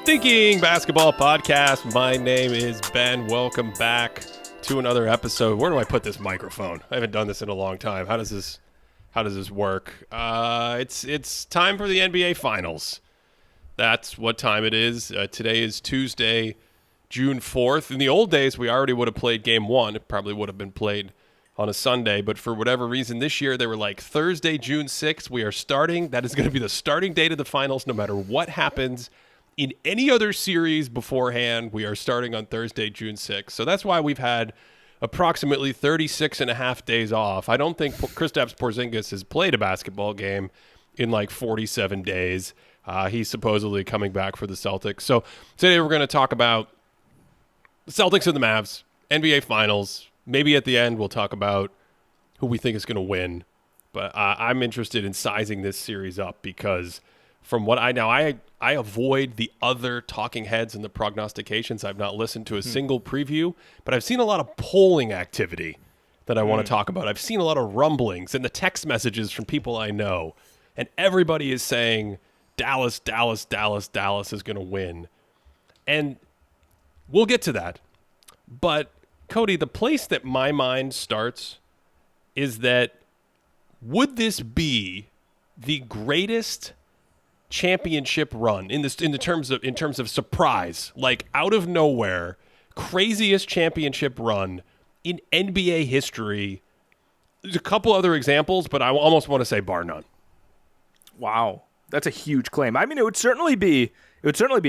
Thinking Basketball Podcast. My name is Ben. Welcome back to another episode. Where do I put this microphone? I haven't done this in a long time. How does this work? It's time for the NBA Finals. That's what time it is. Today is Tuesday, June 4th. In the old days, we already would have played Game 1. It probably would have been played on a Sunday, but for whatever reason this year, they were like Thursday, June 6th. We are starting. That is going to be the starting date of the finals no matter what happens. In any other series beforehand, we are starting on Thursday, June 6th. So that's why we've had approximately 36 and a half days off. I don't think Kristaps Porzingis has played a basketball game in like 47 days. He's supposedly coming back for the Celtics. So today we're going to talk about the Celtics and the Mavs, NBA Finals. Maybe at the end we'll talk about who we think is going to win. But I'm interested in sizing this series up because from what I know, I avoid the other talking heads and the prognostications. I've not listened to a single preview, but I've seen a lot of polling activity that I want to talk about. I've seen a lot of rumblings and the text messages from people I know, and everybody is saying Dallas, Dallas, Dallas, Dallas is going to win. And we'll get to that. But, Cody, the place that my mind starts is that would this be the greatest championship run in terms of surprise, like out of nowhere, craziest championship run in NBA history? There's a couple other examples, but I almost want to say bar none. Wow, that's a huge claim. I mean, it would certainly be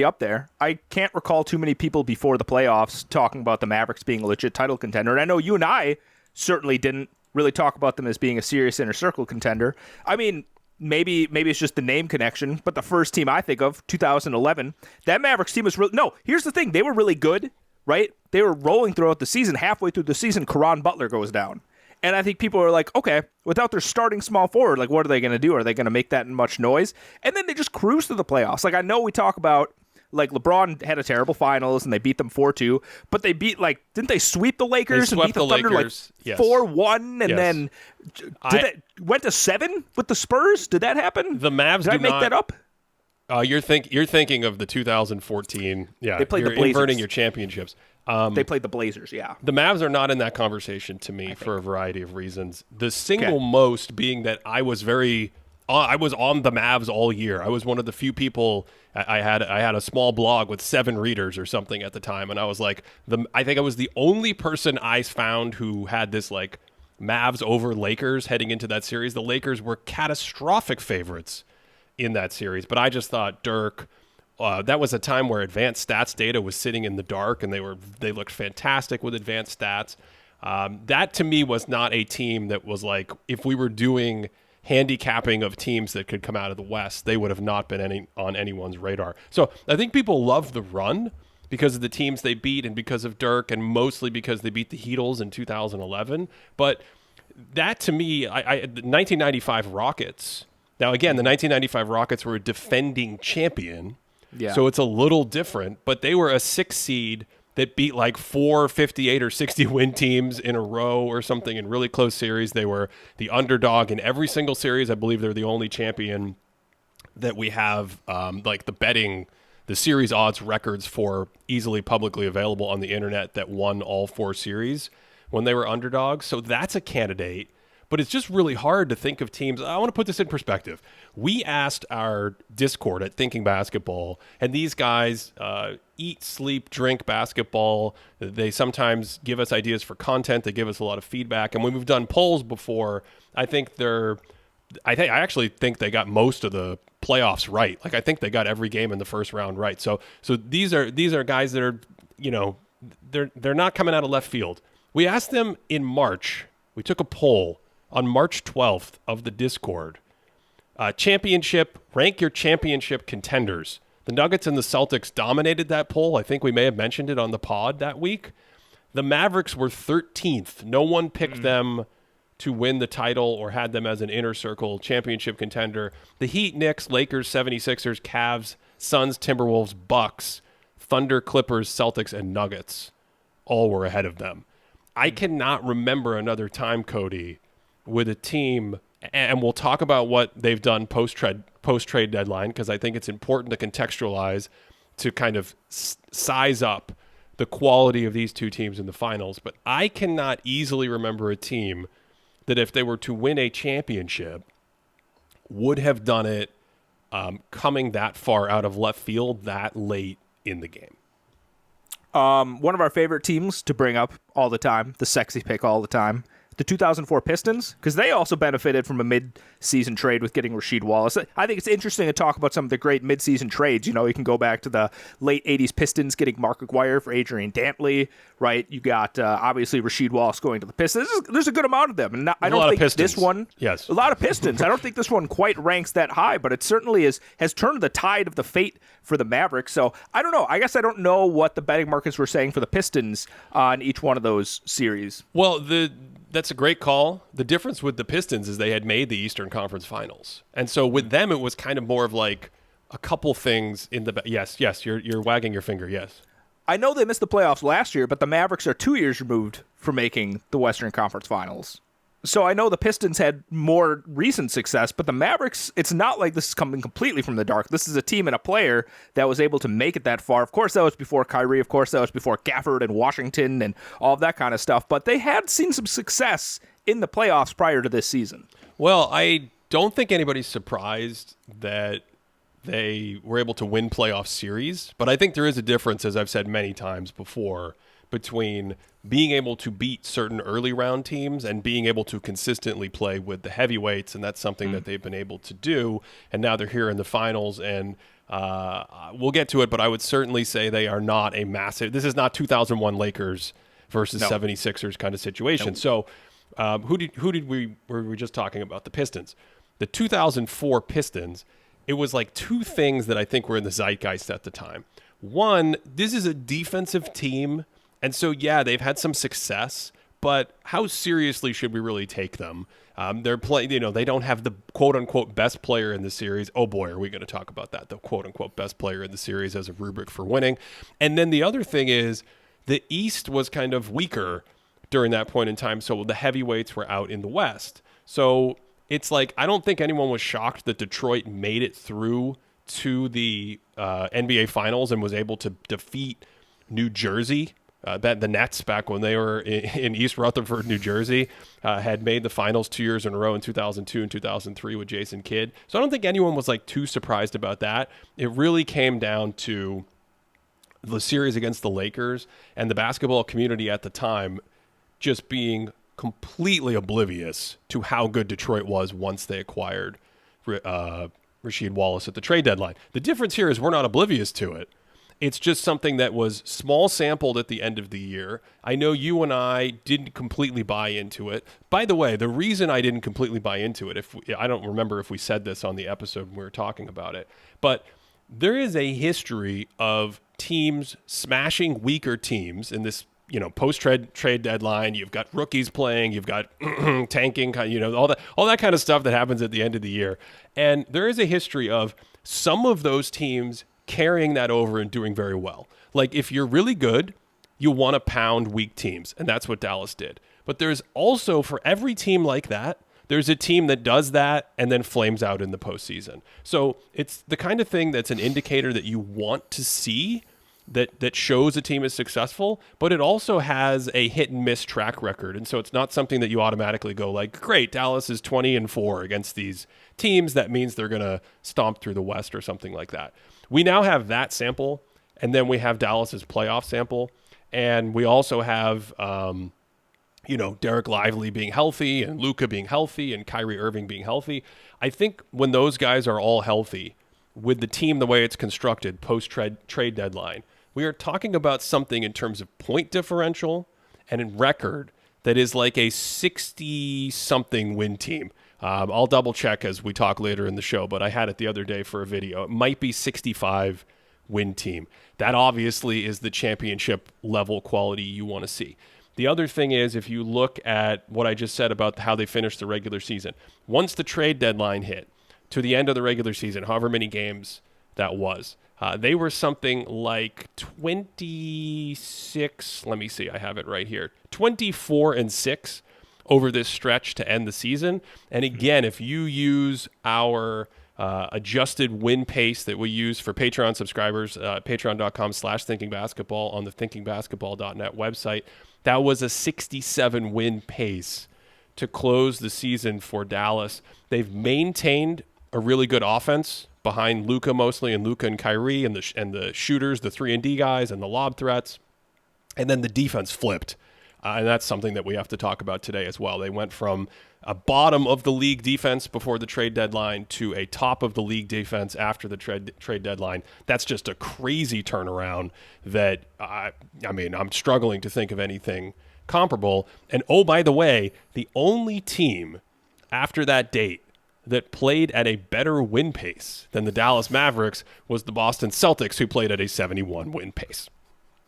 up there. I can't recall too many people before the playoffs talking about the Mavericks being a legit title contender, and I know you and I certainly didn't really talk about them as being a serious inner circle contender. I mean, Maybe it's just the name connection, but the first team I think of, 2011, that Mavericks team was really... No, here's the thing. They were really good, right? They were rolling throughout the season. Halfway through the season, Caron Butler goes down. And I think people are like, okay, without their starting small forward, like, what are they going to do? Are they going to make that much noise? And then they just cruise to the playoffs. Like, I know we talk about, like, LeBron had a terrible finals, and they beat them 4-2, but they beat, like, didn't they sweep the Lakers and beat the Thunder, Lakers. Like, 4-1, and then went to 7 with the Spurs? Did that happen? The Mavs Did I make that up? You're thinking of the 2014. Yeah, they played you're the Blazers. Inverting your championships. They played the Blazers, yeah. The Mavs are not in that conversation to me for a variety of reasons. The single most being that I was on the Mavs all year. I was one of the few people. I had a small blog with 7 readers or something at the time, and I was like, I think I was the only person I found who had this like Mavs over Lakers heading into that series. The Lakers were catastrophic favorites in that series, but I just thought Dirk. That was a time where advanced stats data was sitting in the dark, and they looked fantastic with advanced stats. That to me was not a team that was like, if we were doing handicapping of teams that could come out of the West, they would have not been on anyone's radar. So I think people love the run because of the teams they beat and because of Dirk, and mostly because they beat the Heatles in 2011. But that to me, the 1995 Rockets. Now again, the 1995 Rockets were a defending champion, so it's a little different. But they were a 6 seed that beat like 4 58 or 60 win teams in a row or something in really close series. They were the underdog in every single series. I believe they're the only champion that we have like the series odds records for easily publicly available on the internet that won all 4 series when they were underdogs. So that's a candidate. But it's just really hard to think of teams. I want to put this in perspective. We asked our Discord at Thinking Basketball, and these guys eat, sleep, drink basketball. They sometimes give us ideas for content. They give us a lot of feedback. And when we've done polls before, I actually think they got most of the playoffs right. Like, I think they got every game in the first round right. So these are guys that are, they're not coming out of left field. We asked them in March. We took a poll on March 12th of the Discord. Rank your championship contenders. The Nuggets and the Celtics dominated that poll. I think we may have mentioned it on the pod that week. The Mavericks were 13th. No one picked them to win the title or had them as an inner circle championship contender. The Heat, Knicks, Lakers, 76ers, Cavs, Suns, Timberwolves, Bucks, Thunder, Clippers, Celtics, and Nuggets all were ahead of them. I cannot remember another time, Cody, with a team, and we'll talk about what they've done post-trade deadline, because I think it's important to contextualize to kind of size up the quality of these two teams in the finals, but I cannot easily remember a team that if they were to win a championship would have done it coming that far out of left field that late in the game. One of our favorite teams to bring up all the time, the sexy pick all the time, the 2004 Pistons, because they also benefited from a mid-season trade with getting Rasheed Wallace. I think it's interesting to talk about some of the great mid-season trades. You know, you can go back to the late 80s Pistons getting Mark Aguirre for Adrian Dantley, right? You got, obviously, Rasheed Wallace going to the Pistons. There's a good amount of them. And I don't think this one... Yes. A lot of Pistons. I don't think this one quite ranks that high, but it certainly has turned the tide of the fate for the Mavericks. So, I don't know. I guess I don't know what the betting markets were saying for the Pistons on each one of those series. Well, that's a great call. The difference with the Pistons is they had made the Eastern Conference Finals. And so with them, it was kind of more of like a couple things in the... Yes, you're wagging your finger, yes. I know they missed the playoffs last year, but the Mavericks are 2 years removed from making the Western Conference Finals. So I know the Pistons had more recent success, but the Mavericks, it's not like this is coming completely from the dark. This is a team and a player that was able to make it that far. Of course, that was before Kyrie. Of course, that was before Gafford and Washington and all of that kind of stuff. But they had seen some success in the playoffs prior to this season. Well, I don't think anybody's surprised that they were able to win playoff series, but I think there is a difference, as I've said many times before, between being able to beat certain early round teams and being able to consistently play with the heavyweights, and that's something that they've been able to do. And now they're here in the finals, and we'll get to it, but I would certainly say they are not a massive... This is not 2001 Lakers versus 76ers kind of situation. So were we just talking about? The Pistons. The 2004 Pistons, it was like two things that I think were in the zeitgeist at the time. One, this is a defensive team, and so, yeah, they've had some success, but how seriously should we really take them? They're playing, they don't have the quote-unquote best player in the series. Oh, boy, are we going to talk about that, the quote-unquote best player in the series as a rubric for winning. And then the other thing is the East was kind of weaker during that point in time, so the heavyweights were out in the West. So it's like I don't think anyone was shocked that Detroit made it through to the NBA Finals and was able to defeat New Jersey. The Nets, back when they were in East Rutherford, New Jersey, had made the finals 2 years in a row in 2002 and 2003 with Jason Kidd. So I don't think anyone was like too surprised about that. It really came down to the series against the Lakers and the basketball community at the time just being completely oblivious to how good Detroit was once they acquired Rasheed Wallace at the trade deadline. The difference here is we're not oblivious to it. It's just something that was small sampled at the end of the year. I know you and I didn't completely buy into it. By the way, the reason I didn't completely buy into it, I don't remember if we said this on the episode when we were talking about it, but there is a history of teams smashing weaker teams in this, post-trade deadline. You've got rookies playing, you've got tanking, all that kind of stuff that happens at the end of the year. And there is a history of some of those teams carrying that over and doing very well. Like if you're really good, you want to pound weak teams, and that's what Dallas did. But there's also, for every team like that, there's a team that does that and then flames out in the postseason. So it's the kind of thing that's an indicator that you want to see, that shows a team is successful, but it also has a hit and miss track record. And so it's not something that you automatically go like, great, Dallas is 20-4 against these teams. That means they're going to stomp through the West or something like that. We now have that sample, and then we have Dallas's playoff sample. And we also have, Derek Lively being healthy and Luka being healthy and Kyrie Irving being healthy. I think when those guys are all healthy, with the team the way it's constructed post-trade deadline, we are talking about something in terms of point differential and in record that is like a 60-something win team. I'll double-check as we talk later in the show, but I had it the other day for a video. It might be 65 win team. That obviously is the championship level quality you want to see. The other thing is, if you look at what I just said about how they finished the regular season, once the trade deadline hit to the end of the regular season, however many games that was, they were something like 26, let me see, I have it right here, 24-6 over this stretch to end the season. And again, if you use our adjusted win pace that we use for Patreon subscribers, patreon.com/thinkingbasketball on the thinkingbasketball.net website. That was a 67 win pace to close the season for Dallas. They've maintained a really good offense behind Luka mostly, and Luka and Kyrie and the shooters, the 3-and-D guys and the lob threats. And then the defense flipped. And that's something that we have to talk about today as well. They went from a bottom of the league defense before the trade deadline to a top of the league defense after the trade deadline. That's just a crazy turnaround that, I'm struggling to think of anything comparable. And oh, by the way, the only team after that date that played at a better win pace than the Dallas Mavericks was the Boston Celtics, who played at a 71 win pace.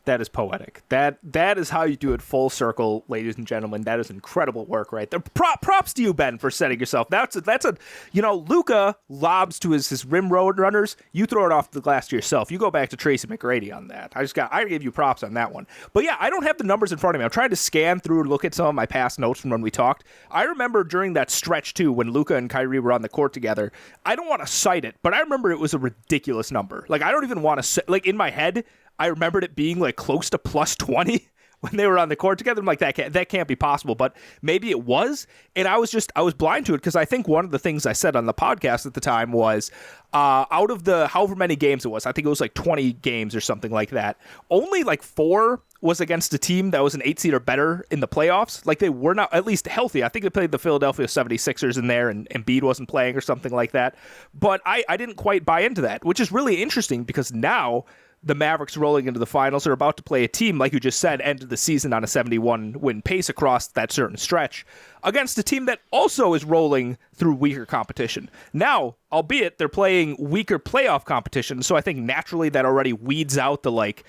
That is poetic. That is how you do it full circle, ladies and gentlemen. That is incredible work right there. Props to you, Ben, for setting yourself. That's a Luka lobs to his rim road runners. You throw it off the glass to yourself. You go back to Tracy McGrady on that. I give you props on that one. But yeah, I don't have the numbers in front of me. I'm trying to scan through and look at some of my past notes from when we talked. I remember during that stretch too, when Luka and Kyrie were on the court together. I don't want to cite it, but I remember it was a ridiculous number. Like, I don't even want to say, like, in my head, I remembered it being like close to plus 20 when they were on the court together. I'm like, that can't be possible, but maybe it was. And I was blind to it because I think one of the things I said on the podcast at the time was out of the however many games it was, I think it was like 20 games or something like that, only like 4 was against a team that was an 8 seed or better in the playoffs. Like, they were not at least healthy. I think they played the Philadelphia 76ers in there and Embiid wasn't playing or something like that. But I didn't quite buy into that, which is really interesting because now the Mavericks rolling into the finals are about to play a team, like you just said, ended the season on a 71-win pace across that certain stretch, against a team that also is rolling through weaker competition. Now, albeit they're playing weaker playoff competition, so I think naturally that already weeds out the, like,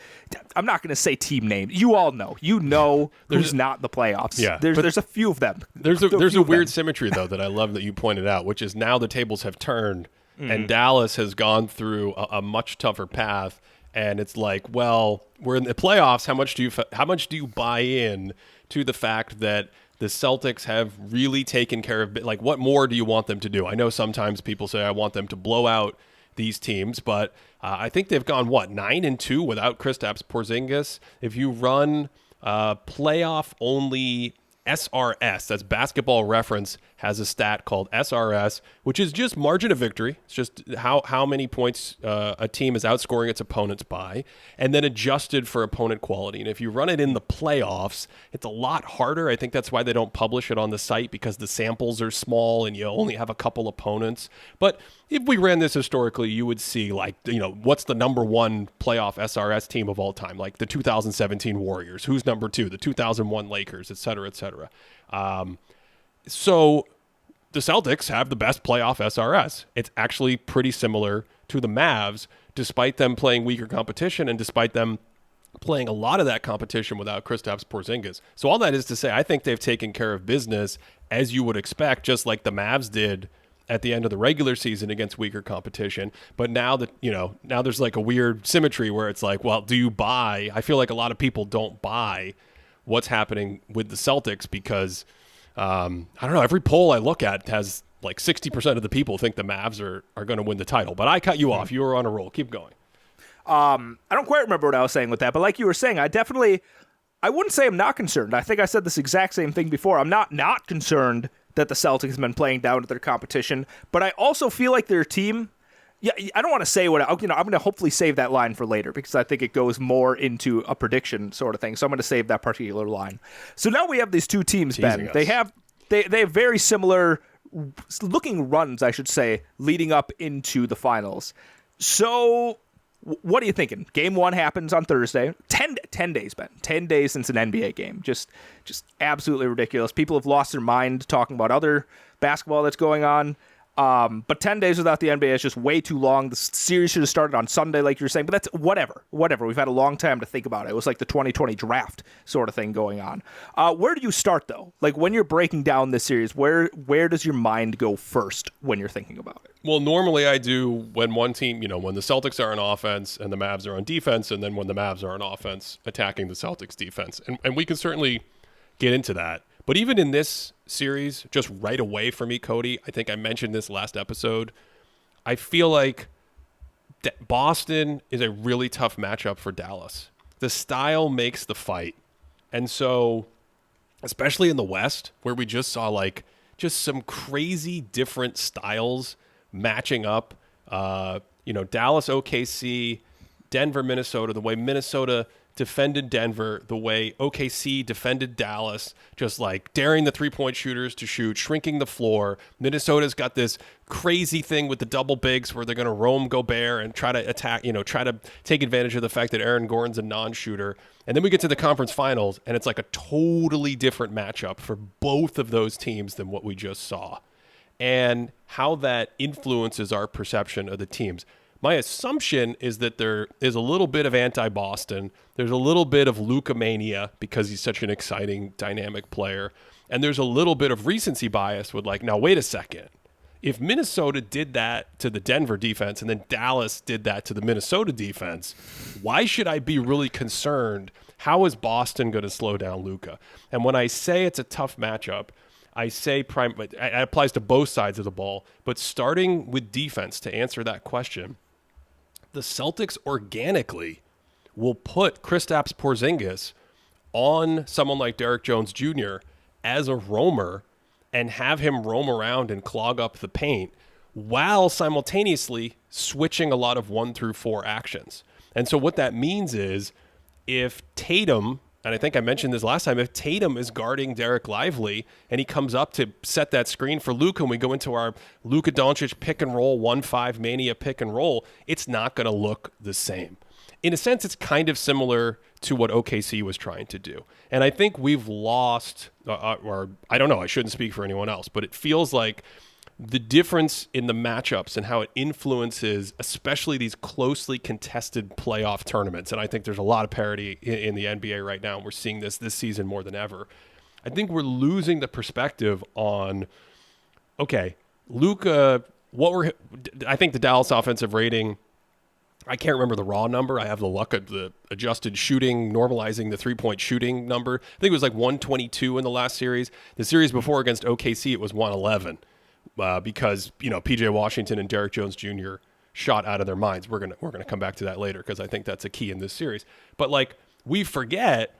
I'm not going to say team names. You all know. You know who's not in the playoffs. Yeah, there's a few of them. There's a weird symmetry, though, that I love that you pointed out, which is now the tables have turned, and Dallas has gone through a much tougher path. And it's like, well, we're in the playoffs. How much do you buy in to the fact that the Celtics have really taken care of? Like, what more do you want them to do? I know sometimes people say I want them to blow out these teams, but I think they've gone 9-2 without Kristaps Porzingis. If you run playoff only SRS, that's Basketball Reference, has a stat called SRS, which is just margin of victory. It's just how many points a team is outscoring its opponents by, and then adjusted for opponent quality. And if you run it in the playoffs, it's a lot harder. I think that's why they don't publish it on the site, because the samples are small and you only have a couple opponents. But if we ran this historically, you would see, like, what's the number one playoff SRS team of all time? Like the 2017 Warriors. Who's number 2? The 2001 Lakers, et cetera, et cetera. So the Celtics have the best playoff SRS. It's actually pretty similar to the Mavs, despite them playing weaker competition and despite them playing a lot of that competition without Kristaps Porzingis. So all that is to say, I think they've taken care of business, as you would expect, just like the Mavs did at the end of the regular season against weaker competition. But now that, now there's like a weird symmetry where it's like, well, do you buy? I feel like a lot of people don't buy what's happening with the Celtics because I don't know, every poll I look at has like 60% of the people think the Mavs are going to win the title. But I cut you off. You were on a roll. Keep going. I don't quite remember what I was saying with that, but like you were saying, I wouldn't say I'm not concerned. I think I said this exact same thing before. I'm not concerned that the Celtics have been playing down to their competition, but I also feel like their team, I don't want to say I'm going to hopefully save that line for later because I think it goes more into a prediction sort of thing. So I'm going to save that particular line. So now we have these two teams, Ben. They have very similar looking runs, I should say, leading up into the finals. So what are you thinking? Game 1 happens on Thursday. 10 days, Ben. 10 days since an NBA game. Just absolutely ridiculous. People have lost their mind talking about other basketball that's going on. But 10 days without the NBA is just way too long. The series should have started on Sunday, like you were saying, but that's whatever. We've had a long time to think about it. It was like the 2020 draft sort of thing going on. Where do you start, though? Like, when you're breaking down this series, where does your mind go first when you're thinking about it? Well, normally I do when one team, when the Celtics are on offense and the Mavs are on defense, and then when the Mavs are on offense, attacking the Celtics defense. And we can certainly get into that. But even in this series, just right away for me, Cody, I think I mentioned this last episode, I feel like Boston is a really tough matchup for Dallas. The style makes the fight. And so, especially in the West, where we just saw like just some crazy different styles matching up, Dallas, OKC, Denver, Minnesota, the way Minnesota defended Denver, the way OKC defended Dallas, just like daring the three-point shooters to shoot, shrinking the floor. Minnesota's got this crazy thing with the double bigs where they're going to roam Gobert and try to attack, try to take advantage of the fact that Aaron Gordon's a non-shooter. And then we get to the conference finals, and it's like a totally different matchup for both of those teams than what we just saw. And how that influences our perception of the teams. My assumption is that there is a little bit of anti-Boston. There's a little bit of Luka mania because he's such an exciting, dynamic player. And there's a little bit of recency bias with like, now, wait a second. If Minnesota did that to the Denver defense and then Dallas did that to the Minnesota defense, why should I be really concerned? How is Boston going to slow down Luka? And when I say it's a tough matchup, I say it applies to both sides of the ball. But starting with defense to answer that question, the Celtics organically will put Kristaps Porzingis on someone like Derrick Jones Jr. as a roamer and have him roam around and clog up the paint while simultaneously switching a lot of 1 through 4 actions. And so what that means is if Tatum, and I think I mentioned this last time, if Tatum is guarding Derek Lively and he comes up to set that screen for Luka and we go into our Luka Doncic pick and roll, 1-5 mania pick and roll, it's not going to look the same. In a sense, it's kind of similar to what OKC was trying to do. And I think we've lost, or I don't know, I shouldn't speak for anyone else, but it feels like the difference in the matchups and how it influences especially these closely contested playoff tournaments. And I think there's a lot of parity in the NBA right now, and we're seeing this season more than ever. I think we're losing the perspective on, okay, Luka, I think the Dallas offensive rating, I can't remember the raw number. I have the luck of the adjusted shooting, normalizing the three-point shooting number. I think it was like 122 in the last series. The series before against OKC, it was 111. Because PJ Washington and Derrick Jones Jr. shot out of their minds. We're gonna come back to that later because I think that's a key in this series. But like we forget,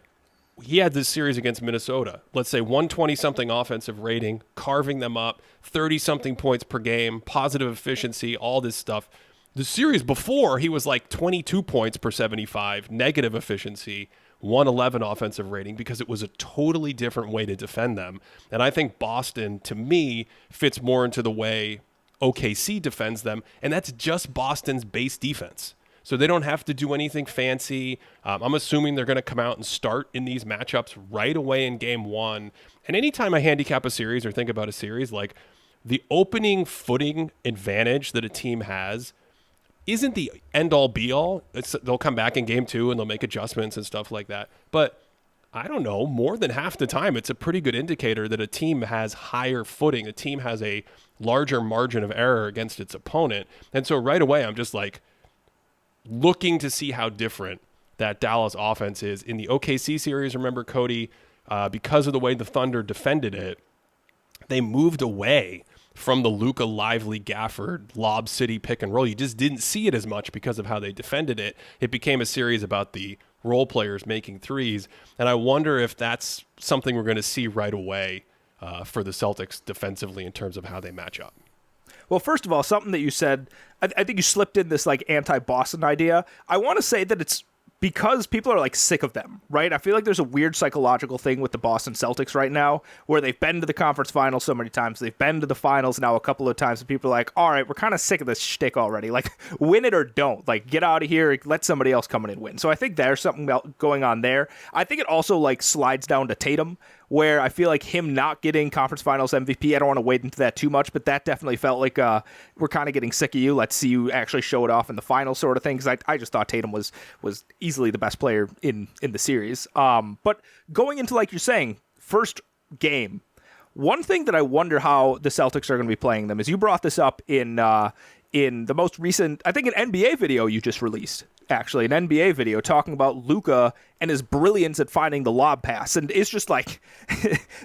he had this series against Minnesota. Let's say 120 something offensive rating, carving them up, 30 something points per game, positive efficiency, all this stuff. The series before, he was like 22 points per 75, negative efficiency, 111 offensive rating because it was a totally different way to defend them. And I think Boston, to me, fits more into the way OKC defends them, and that's just Boston's base defense. So they don't have to do anything fancy. I'm assuming they're going to come out and start in these matchups right away in game one. And anytime I handicap a series or think about a series, like the opening footing advantage that a team has isn't the end-all, be-all. They'll come back in game two and they'll make adjustments and stuff like that. But I don't know, more than half the time, it's a pretty good indicator that a team has higher footing. A team has a larger margin of error against its opponent. And so right away, I'm just like looking to see how different that Dallas offense is. In the OKC series, remember, Cody, because of the way the Thunder defended it, they moved away from the Luka Lively Gafford Lob City pick and roll. You just didn't see it as much because of how they defended it. It became a series about the role players making threes. And I wonder if that's something we're going to see right away for the Celtics defensively in terms of how they match up. Well, first of all, something that you said, I think you slipped in this like anti-Boston idea. I want to say that it's because people are like sick of them, right? I feel like there's a weird psychological thing with the Boston Celtics right now where they've been to the conference finals so many times. They've been to the finals now a couple of times, and people are like, all right, we're kind of sick of this shtick already. Like, win it or don't. Like, get out of here. Let somebody else come in and win. So I think there's something going on there. I think it also like slides down to Tatum, where I feel like him not getting conference finals MVP, I don't want to wade into that too much, but that definitely felt like we're kind of getting sick of you. Let's see you actually show it off in the final sort of thing, because I just thought Tatum was easily the best player in the series. But going into, like you're saying, first game, one thing that I wonder how the Celtics are going to be playing them is you brought this up in in the most recent, I think, an NBA video you just released, actually, an NBA video talking about Luka and his brilliance at finding the lob pass. And it's just like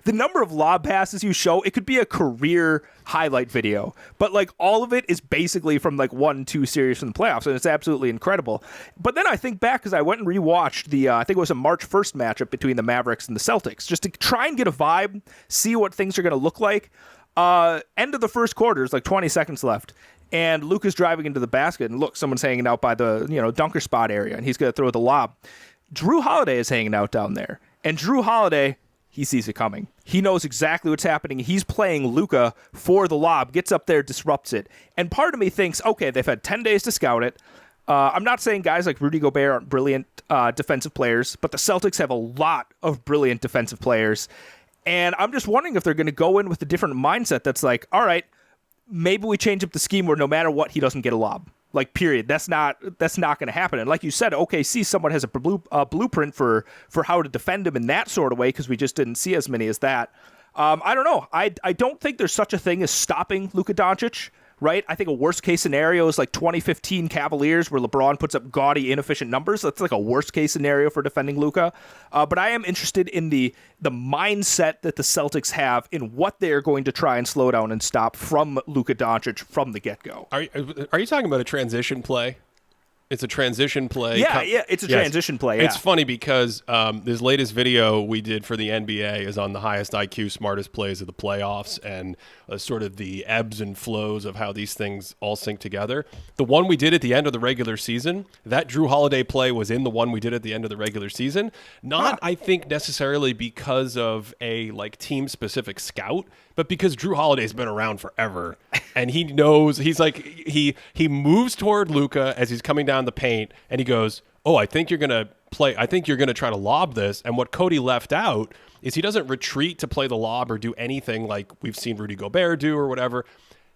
the number of lob passes you show, it could be a career highlight video, but like all of it is basically from like 1-2 series from the playoffs, and it's absolutely incredible. But then I think back, because I went and rewatched the, I think it was a March 1st matchup between the Mavericks and the Celtics, just to try and get a vibe, see what things are going to look like. End of the first quarter, there's like 20 seconds left. And Luka's driving into the basket, and look, someone's hanging out by the dunker spot area, and he's going to throw the lob. Drew Holiday is hanging out down there, and Drew Holiday, he sees it coming. He knows exactly what's happening. He's playing Luka for the lob, gets up there, disrupts it. And part of me thinks, okay, they've had 10 days to scout it. I'm not saying guys like Rudy Gobert aren't brilliant defensive players, but the Celtics have a lot of brilliant defensive players. And I'm just wondering if they're going to go in with a different mindset that's like, all right, maybe we change up the scheme where no matter what, he doesn't get a lob. Like, period. That's not going to happen. And like you said, OKC somewhat has a blueprint for how to defend him in that sort of way, because we just didn't see as many as that. I don't know. I don't think there's such a thing as stopping Luka Doncic, right? I think a worst case scenario is like 2015 Cavaliers, where LeBron puts up gaudy, inefficient numbers. That's like a worst case scenario for defending Luka. But I am interested in the mindset that the Celtics have in what they're going to try and slow down and stop from Luka Doncic from the get-go. Are you talking about a transition play? It's a transition play. Yeah, it's a transition play. Yeah. It's funny because this latest video we did for the NBA is on the highest IQ, smartest plays of the playoffs, and sort of the ebbs and flows of how these things all sync together. The one we did at the end of the regular season, that Drew Holiday play was in the one we did at the end of the regular season. Not, I think, necessarily because of a like team-specific scout, but because Drew Holiday's been around forever, and he knows, he's like, he moves toward Luka as he's coming down the paint, and he goes, oh, I think you're going to try to lob this. And what Cody left out is he doesn't retreat to play the lob or do anything like we've seen Rudy Gobert do or whatever.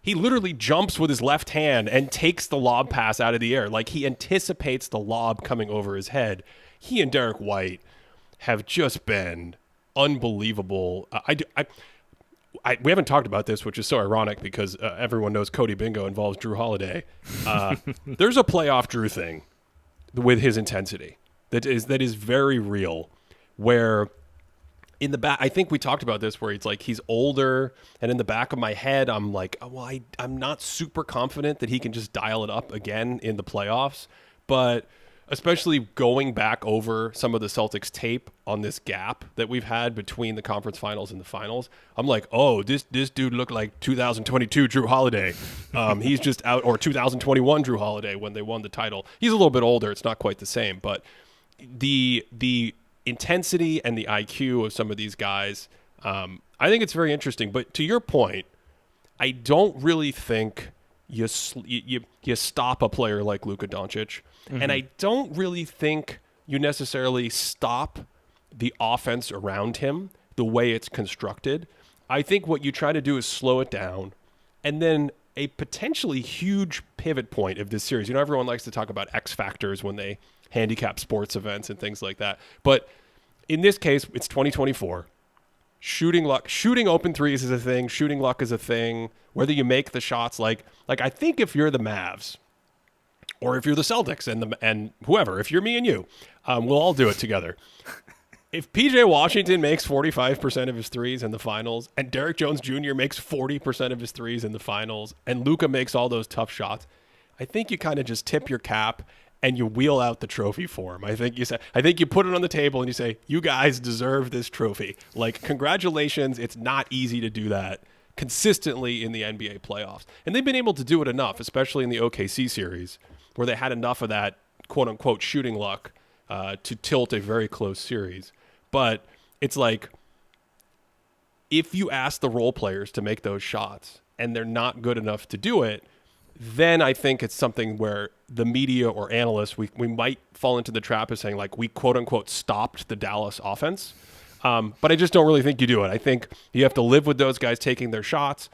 He literally jumps with his left hand and takes the lob pass out of the air. Like, he anticipates the lob coming over his head. He and Derek White have just been unbelievable. We haven't talked about this, which is so ironic because everyone knows Cody Bingo involves Drew Holiday. There's a playoff Drew thing with his intensity that is very real, where in the back, I think we talked about this, where it's like he's older, and in the back of my head, I'm like, oh, well, I'm not super confident that he can just dial it up again in the playoffs, but especially going back over some of the Celtics tape on this gap that we've had between the conference finals and the finals, I'm like, oh, this dude looked like 2022 Drew Holiday. He's just out, or 2021 Drew Holiday when they won the title. He's a little bit older. It's not quite the same, but the intensity and the IQ of some of these guys, I think it's very interesting. But to your point, I don't really think you stop a player like Luka Doncic. Mm-hmm. And I don't really think you necessarily stop the offense around him the way it's constructed. I think what you try to do is slow it down. And then a potentially huge pivot point of this series. You know, everyone likes to talk about X factors when they handicap sports events and things like that. But in this case, it's 2024. Shooting luck, shooting open threes is a thing. Shooting luck is a thing. Whether you make the shots, like I think if you're the Mavs, or if you're the Celtics and whoever, if you're me and you, we'll all do it together. If PJ Washington makes 45% of his threes in the finals, and Derek Jones Jr. makes 40% of his threes in the finals, and Luka makes all those tough shots, I think you kind of just tip your cap and you wheel out the trophy for him. I think you put it on the table and you say, you guys deserve this trophy. Like, congratulations. It's not easy to do that consistently in the NBA playoffs. And they've been able to do it enough, especially in the OKC series, where they had enough of that quote-unquote shooting luck to tilt a very close series. But it's like, if you ask the role players to make those shots and they're not good enough to do it, then I think it's something where the media or analysts, we might fall into the trap of saying, like, we quote-unquote stopped the Dallas offense. But I just don't really think you do it. I think you have to live with those guys taking their shots.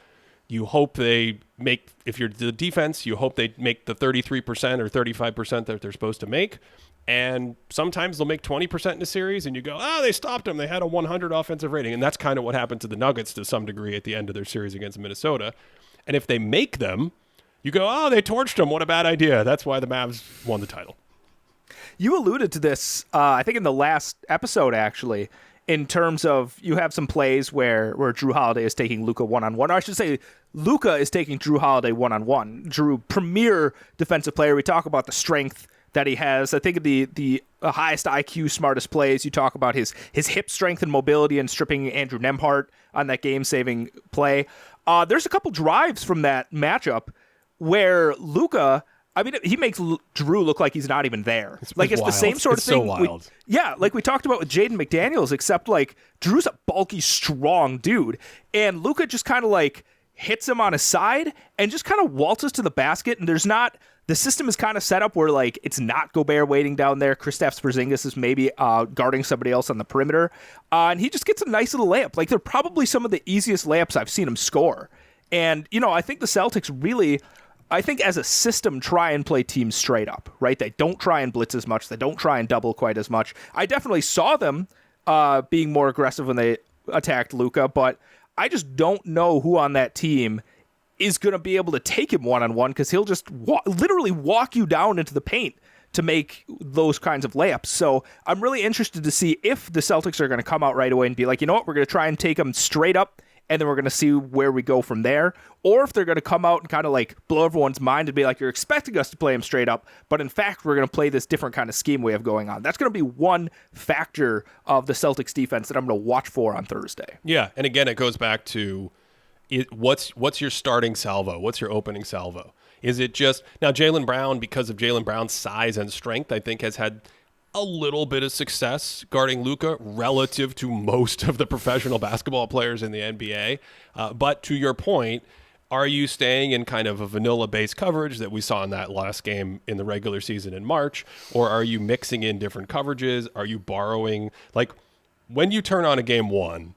You hope they make, if you're the defense, you hope they make the 33% or 35% that they're supposed to make. And sometimes they'll make 20% in a series, and you go, oh, they stopped them. They had a 100 offensive rating. And that's kind of what happened to the Nuggets to some degree at the end of their series against Minnesota. And if they make them, you go, oh, they torched him. What a bad idea. That's why the Mavs won the title. You alluded to this, I think in the last episode, actually, in terms of you have some plays where Drew Holiday is taking Luka one-on-one. Or I should say Luka is taking Drew Holiday one-on-one. Drew, premier defensive player. We talk about the strength that he has. I think the highest IQ, smartest plays, you talk about his hip strength and mobility and stripping Andrew Nembhard on that game-saving play. There's a couple drives from that matchup where Luka, I mean, he makes Drew look like he's not even there. It's wild. The same sort of thing. So wild. Like we talked about with Jaden McDaniels, except like Drew's a bulky, strong dude, and Luka just kind of like hits him on his side and just kind of waltzes to the basket. And the system is kind of set up where like it's not Gobert waiting down there. Kristaps Porzingis is maybe guarding somebody else on the perimeter, and he just gets a nice little layup. Like they're probably some of the easiest layups I've seen him score. And I think the Celtics really, I think as a system, try and play teams straight up, right? They don't try and blitz as much. They don't try and double quite as much. I definitely saw them being more aggressive when they attacked Luka, but I just don't know who on that team is going to be able to take him one-on-one, because he'll just literally walk you down into the paint to make those kinds of layups. So I'm really interested to see if the Celtics are going to come out right away and be like, you know what, we're going to try and take him straight up, and then we're going to see where we go from there. Or if they're going to come out and kind of like blow everyone's mind and be like, you're expecting us to play him straight up, but in fact, we're going to play this different kind of scheme we have going on. That's going to be one factor of the Celtics defense that I'm going to watch for on Thursday. Yeah, and again, it goes back to what's your starting salvo? What's your opening salvo? Is it just, now Jaylen Brown, because of Jaylen Brown's size and strength, I think has had a little bit of success guarding Luka relative to most of the professional basketball players in the NBA. But to your point, are you staying in kind of a vanilla-based coverage that we saw in that last game in the regular season in March? Or are you mixing in different coverages? Are you borrowing? Like, when you turn on a game one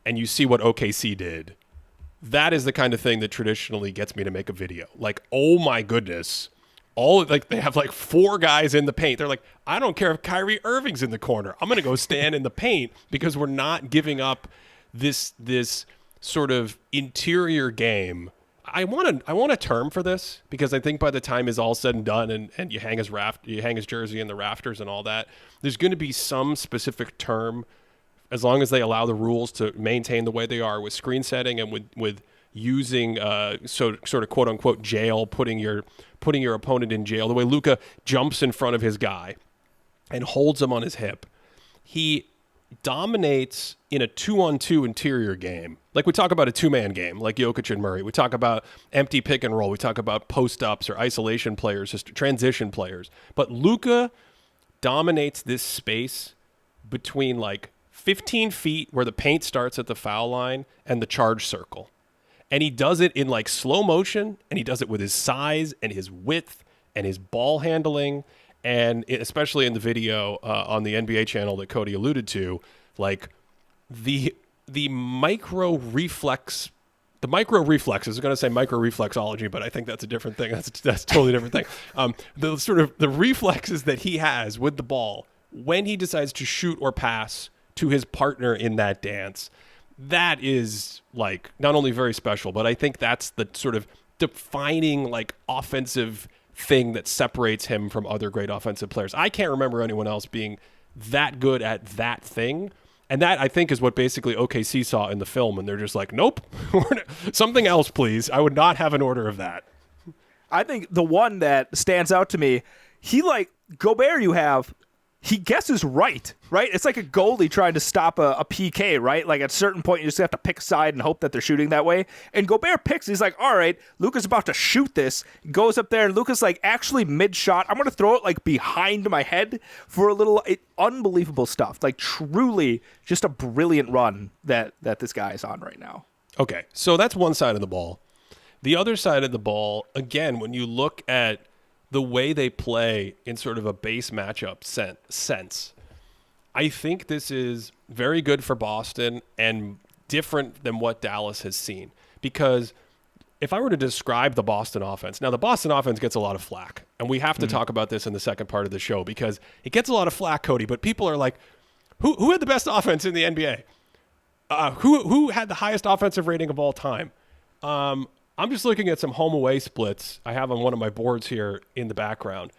and you see what OKC did, that is the kind of thing that traditionally gets me to make a video. Like, oh my goodness. They have like four guys in the paint. They're like, I don't care if Kyrie Irving's in the corner. I'm going to go stand in the paint because we're not giving up this sort of interior game. I want a term for this, because I think by the time is all said and done and you hang his jersey in the rafters and all that, there's going to be some specific term, as long as they allow the rules to maintain the way they are with screen setting and with using sort of quote unquote jail, putting your opponent in jail. The way Luka jumps in front of his guy and holds him on his hip. He dominates in a 2-on-2 interior game. Like we talk about a two-man game, like Jokic and Murray. We talk about empty pick and roll. We talk about post-ups or isolation players, just transition players. But Luka dominates this space between like 15 feet where the paint starts at the foul line and the charge circle. And he does it in like slow motion, and he does it with his size and his width and his ball handling. And especially in the video on the NBA channel that Cody alluded to, like the micro reflexes, I was going to say micro reflexology, but I think that's a different thing. That's a totally different thing. The sort of the reflexes that he has with the ball when he decides to shoot or pass to his partner in that dance, that is like not only very special, but I think that's the sort of defining like offensive thing that separates him from other great offensive players. I can't remember anyone else being that good at that thing. And that, I think, is what basically OKC saw in the film. And they're just like, nope, something else, please. I would not have an order of that. I think the one that stands out to me, Gobert he guesses right? It's like a goalie trying to stop a PK, right? Like at a certain point, you just have to pick a side and hope that they're shooting that way. And Gobert picks. He's like, all right, Luka's about to shoot this. Goes up there, and Luka's like, actually mid-shot, I'm going to throw it like behind my head for a little unbelievable stuff. Like truly just a brilliant run that this guy is on right now. Okay, so that's one side of the ball. The other side of the ball, again, when you look at the way they play in sort of a base matchup sense, I think this is very good for Boston and different than what Dallas has seen. Because if I were to describe the Boston offense, now the Boston offense gets a lot of flack, and we have to talk about this in the second part of the show because it gets a lot of flack, Cody, but people are like, who had the best offense in the NBA? Who had the highest offensive rating of all time? I'm just looking at some home away splits I have on one of my boards here in the background.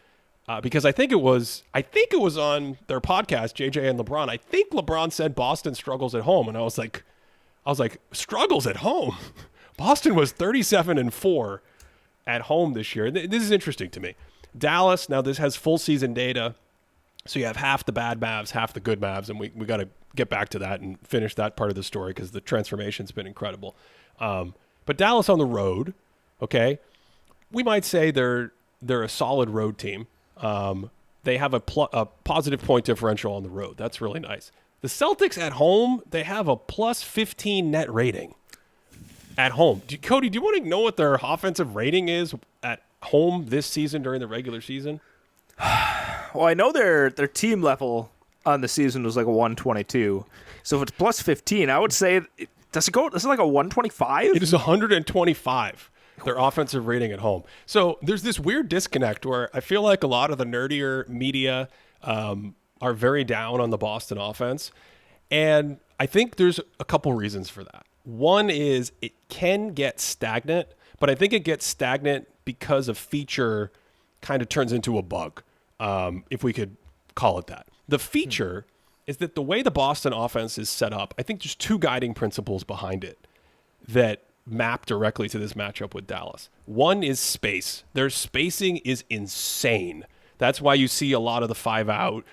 Because I think it was on their podcast, JJ and LeBron. I think LeBron said Boston struggles at home, and I was like, struggles at home. Boston was 37-4 at home this year. This is interesting to me. Dallas, now this has full season data, so you have half the bad Mavs, half the good Mavs, and we got to get back to that and finish that part of the story because the transformation's been incredible. But Dallas on the road, okay, we might say they're a solid road team. They have a positive point differential on the road. That's really nice. The Celtics at home, they have a plus 15 net rating at home. Cody, do you want to know what their offensive rating is at home this season during the regular season? Well, I know their team level on the season was like a 122. So if it's plus 15, I would say, does it like a 125? It is 125. Their offensive rating at home. So there's this weird disconnect where I feel like a lot of the nerdier media are very down on the Boston offense. And I think there's a couple reasons for that. One is it can get stagnant, but I think it gets stagnant because a feature kind of turns into a bug, if we could call it that. The feature is that the way the Boston offense is set up, I think there's two guiding principles behind it that map directly to this matchup with Dallas. One is space. Their spacing is insane. That's why you see a lot of the 5 out.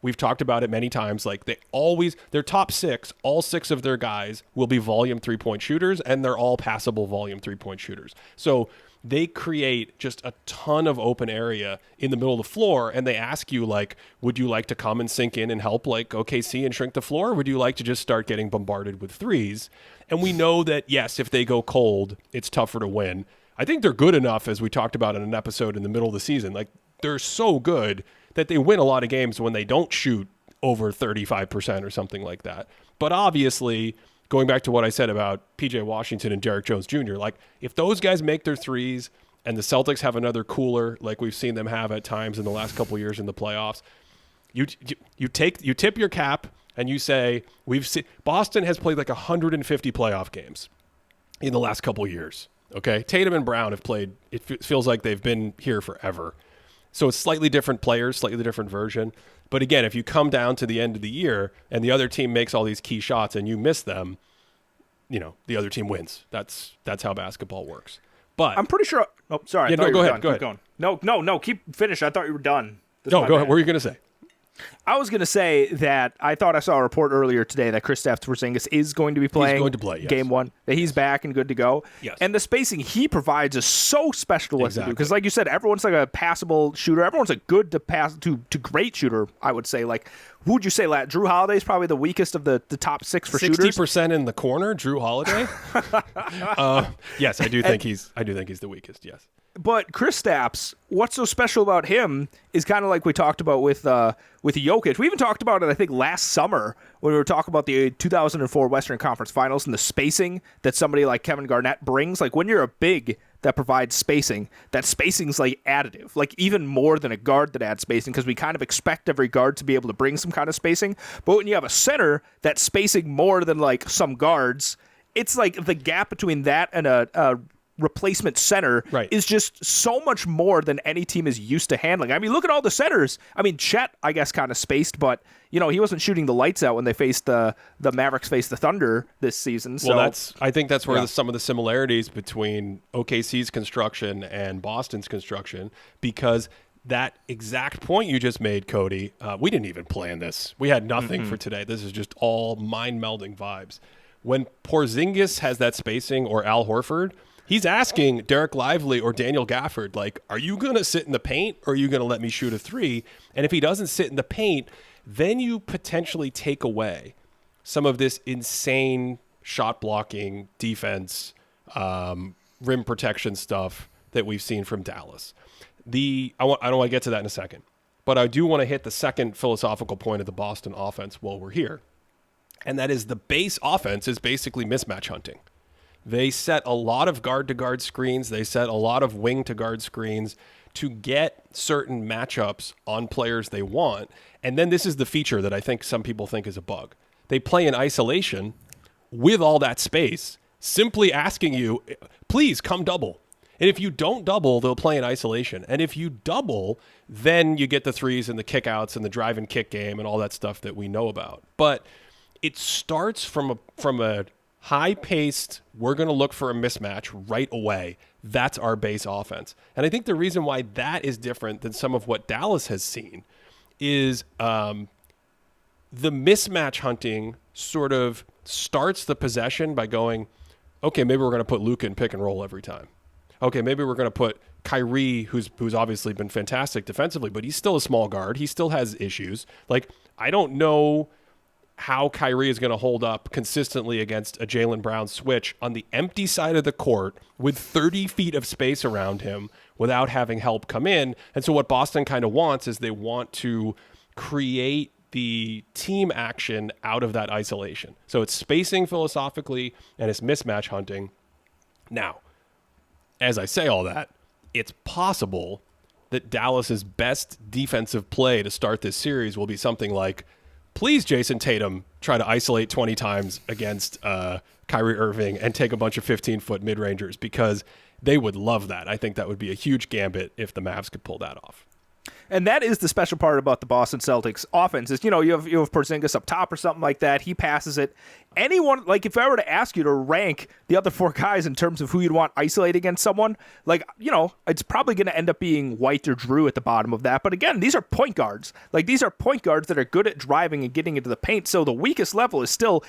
We've talked about it many times. Like their top 6, all 6 of their guys will be volume 3-point shooters, and they're all passable volume 3-point shooters. So they create just a ton of open area in the middle of the floor, and they ask you, like, would you like to come and sink in and help like OKC and shrink the floor? Or would you like to just start getting bombarded with threes? And we know that, yes, if they go cold, it's tougher to win. I think they're good enough, as we talked about in an episode in the middle of the season. Like, they're so good that they win a lot of games when they don't shoot over 35% or something like that. But obviously, going back to what I said about PJ Washington and Derrick Jones Jr., like, if those guys make their threes and the Celtics have another cooler like we've seen them have at times in the last couple of years in the playoffs, you tip your cap and you say, Boston has played like 150 playoff games in the last couple of years. Okay, Tatum and Brown have played, it feels like they've been here forever. So it's slightly different players, slightly different version. But again, if you come down to the end of the year and the other team makes all these key shots and you miss them, the other team wins. That's how basketball works. But I'm pretty sure. Oh, sorry. Yeah, no, go ahead. Go ahead. No. Keep finish. I thought you were done. No, go ahead. What were you going to say? I was going to say that I thought I saw a report earlier today that Kristaps Porzingis is going to be playing. He's going to play, yes. Game 1. That he's back and good to go. Yes. And the spacing he provides is so special to Exactly. do. Because like you said, everyone's like a passable shooter. Everyone's a good to pass to great shooter, I would say. Like, who would you say, Drew Holiday's probably the weakest of the top 6 for 60% shooters? 60% in the corner, Drew Holiday? Yes, I do think he's the weakest, yes. But Kristaps, what's so special about him is kind of like we talked about with Jokic. We even talked about it, I think, last summer when we were talking about the 2004 Western Conference Finals and the spacing that somebody like Kevin Garnett brings. Like, when you're a big that provides spacing, that spacing's like additive, like even more than a guard that adds spacing, because we kind of expect every guard to be able to bring some kind of spacing. But when you have a center that's spacing more than like some guards, it's like the gap between that and a replacement center is just so much more than any team is used to handling. I mean, look at all the centers. I mean, Chet, I guess, kind of spaced, but he wasn't shooting the lights out when they faced the Mavericks faced the Thunder this season. So, well, I think that's where some of the similarities between OKC's construction and Boston's construction, because that exact point you just made, Cody, we didn't even plan this. We had nothing for today. This is just all mind-melding vibes. When Porzingis has that spacing, or Al Horford, he's asking Derek Lively or Daniel Gafford, like, are you going to sit in the paint or are you going to let me shoot a 3? And if he doesn't sit in the paint, then you potentially take away some of this insane shot blocking defense, rim protection stuff that we've seen from Dallas. I don't want to get to that in a second, but I do want to hit the second philosophical point of the Boston offense while we're here. And that is the base offense is basically mismatch hunting. They set a lot of guard-to-guard screens. They set a lot of wing-to-guard screens to get certain matchups on players they want. And then this is the feature that I think some people think is a bug. They play in isolation with all that space, simply asking you, please come double. And if you don't double, they'll play in isolation. And if you double, then you get the threes and the kickouts and the drive and kick game and all that stuff that we know about. But it starts from a high-paced, we're going to look for a mismatch right away. That's our base offense. And I think the reason why that is different than some of what Dallas has seen is the mismatch hunting sort of starts the possession by going, okay, maybe we're going to put Luka in pick and roll every time. Okay, maybe we're going to put Kyrie, who's obviously been fantastic defensively, but he's still a small guard. He still has issues. Like, I don't know how Kyrie is going to hold up consistently against a Jaylen Brown switch on the empty side of the court with 30 feet of space around him without having help come in. And so what Boston kind of wants is they want to create the team action out of that isolation. So it's spacing philosophically and it's mismatch hunting. Now, as I say all that, it's possible that Dallas's best defensive play to start this series will be something like, please, Jason Tatum, try to isolate 20 times against Kyrie Irving and take a bunch of 15-foot mid-rangers, because they would love that. I think that would be a huge gambit if the Mavs could pull that off. And that is the special part about the Boston Celtics offense is, you have Porzingis up top or something like that. He passes it. Anyone, like if I were to ask you to rank the other four guys in terms of who you'd want isolate against someone, like, it's probably going to end up being White or Drew at the bottom of that. But again, these are point guards. Like, these are point guards that are good at driving and getting into the paint. So the weakest level is still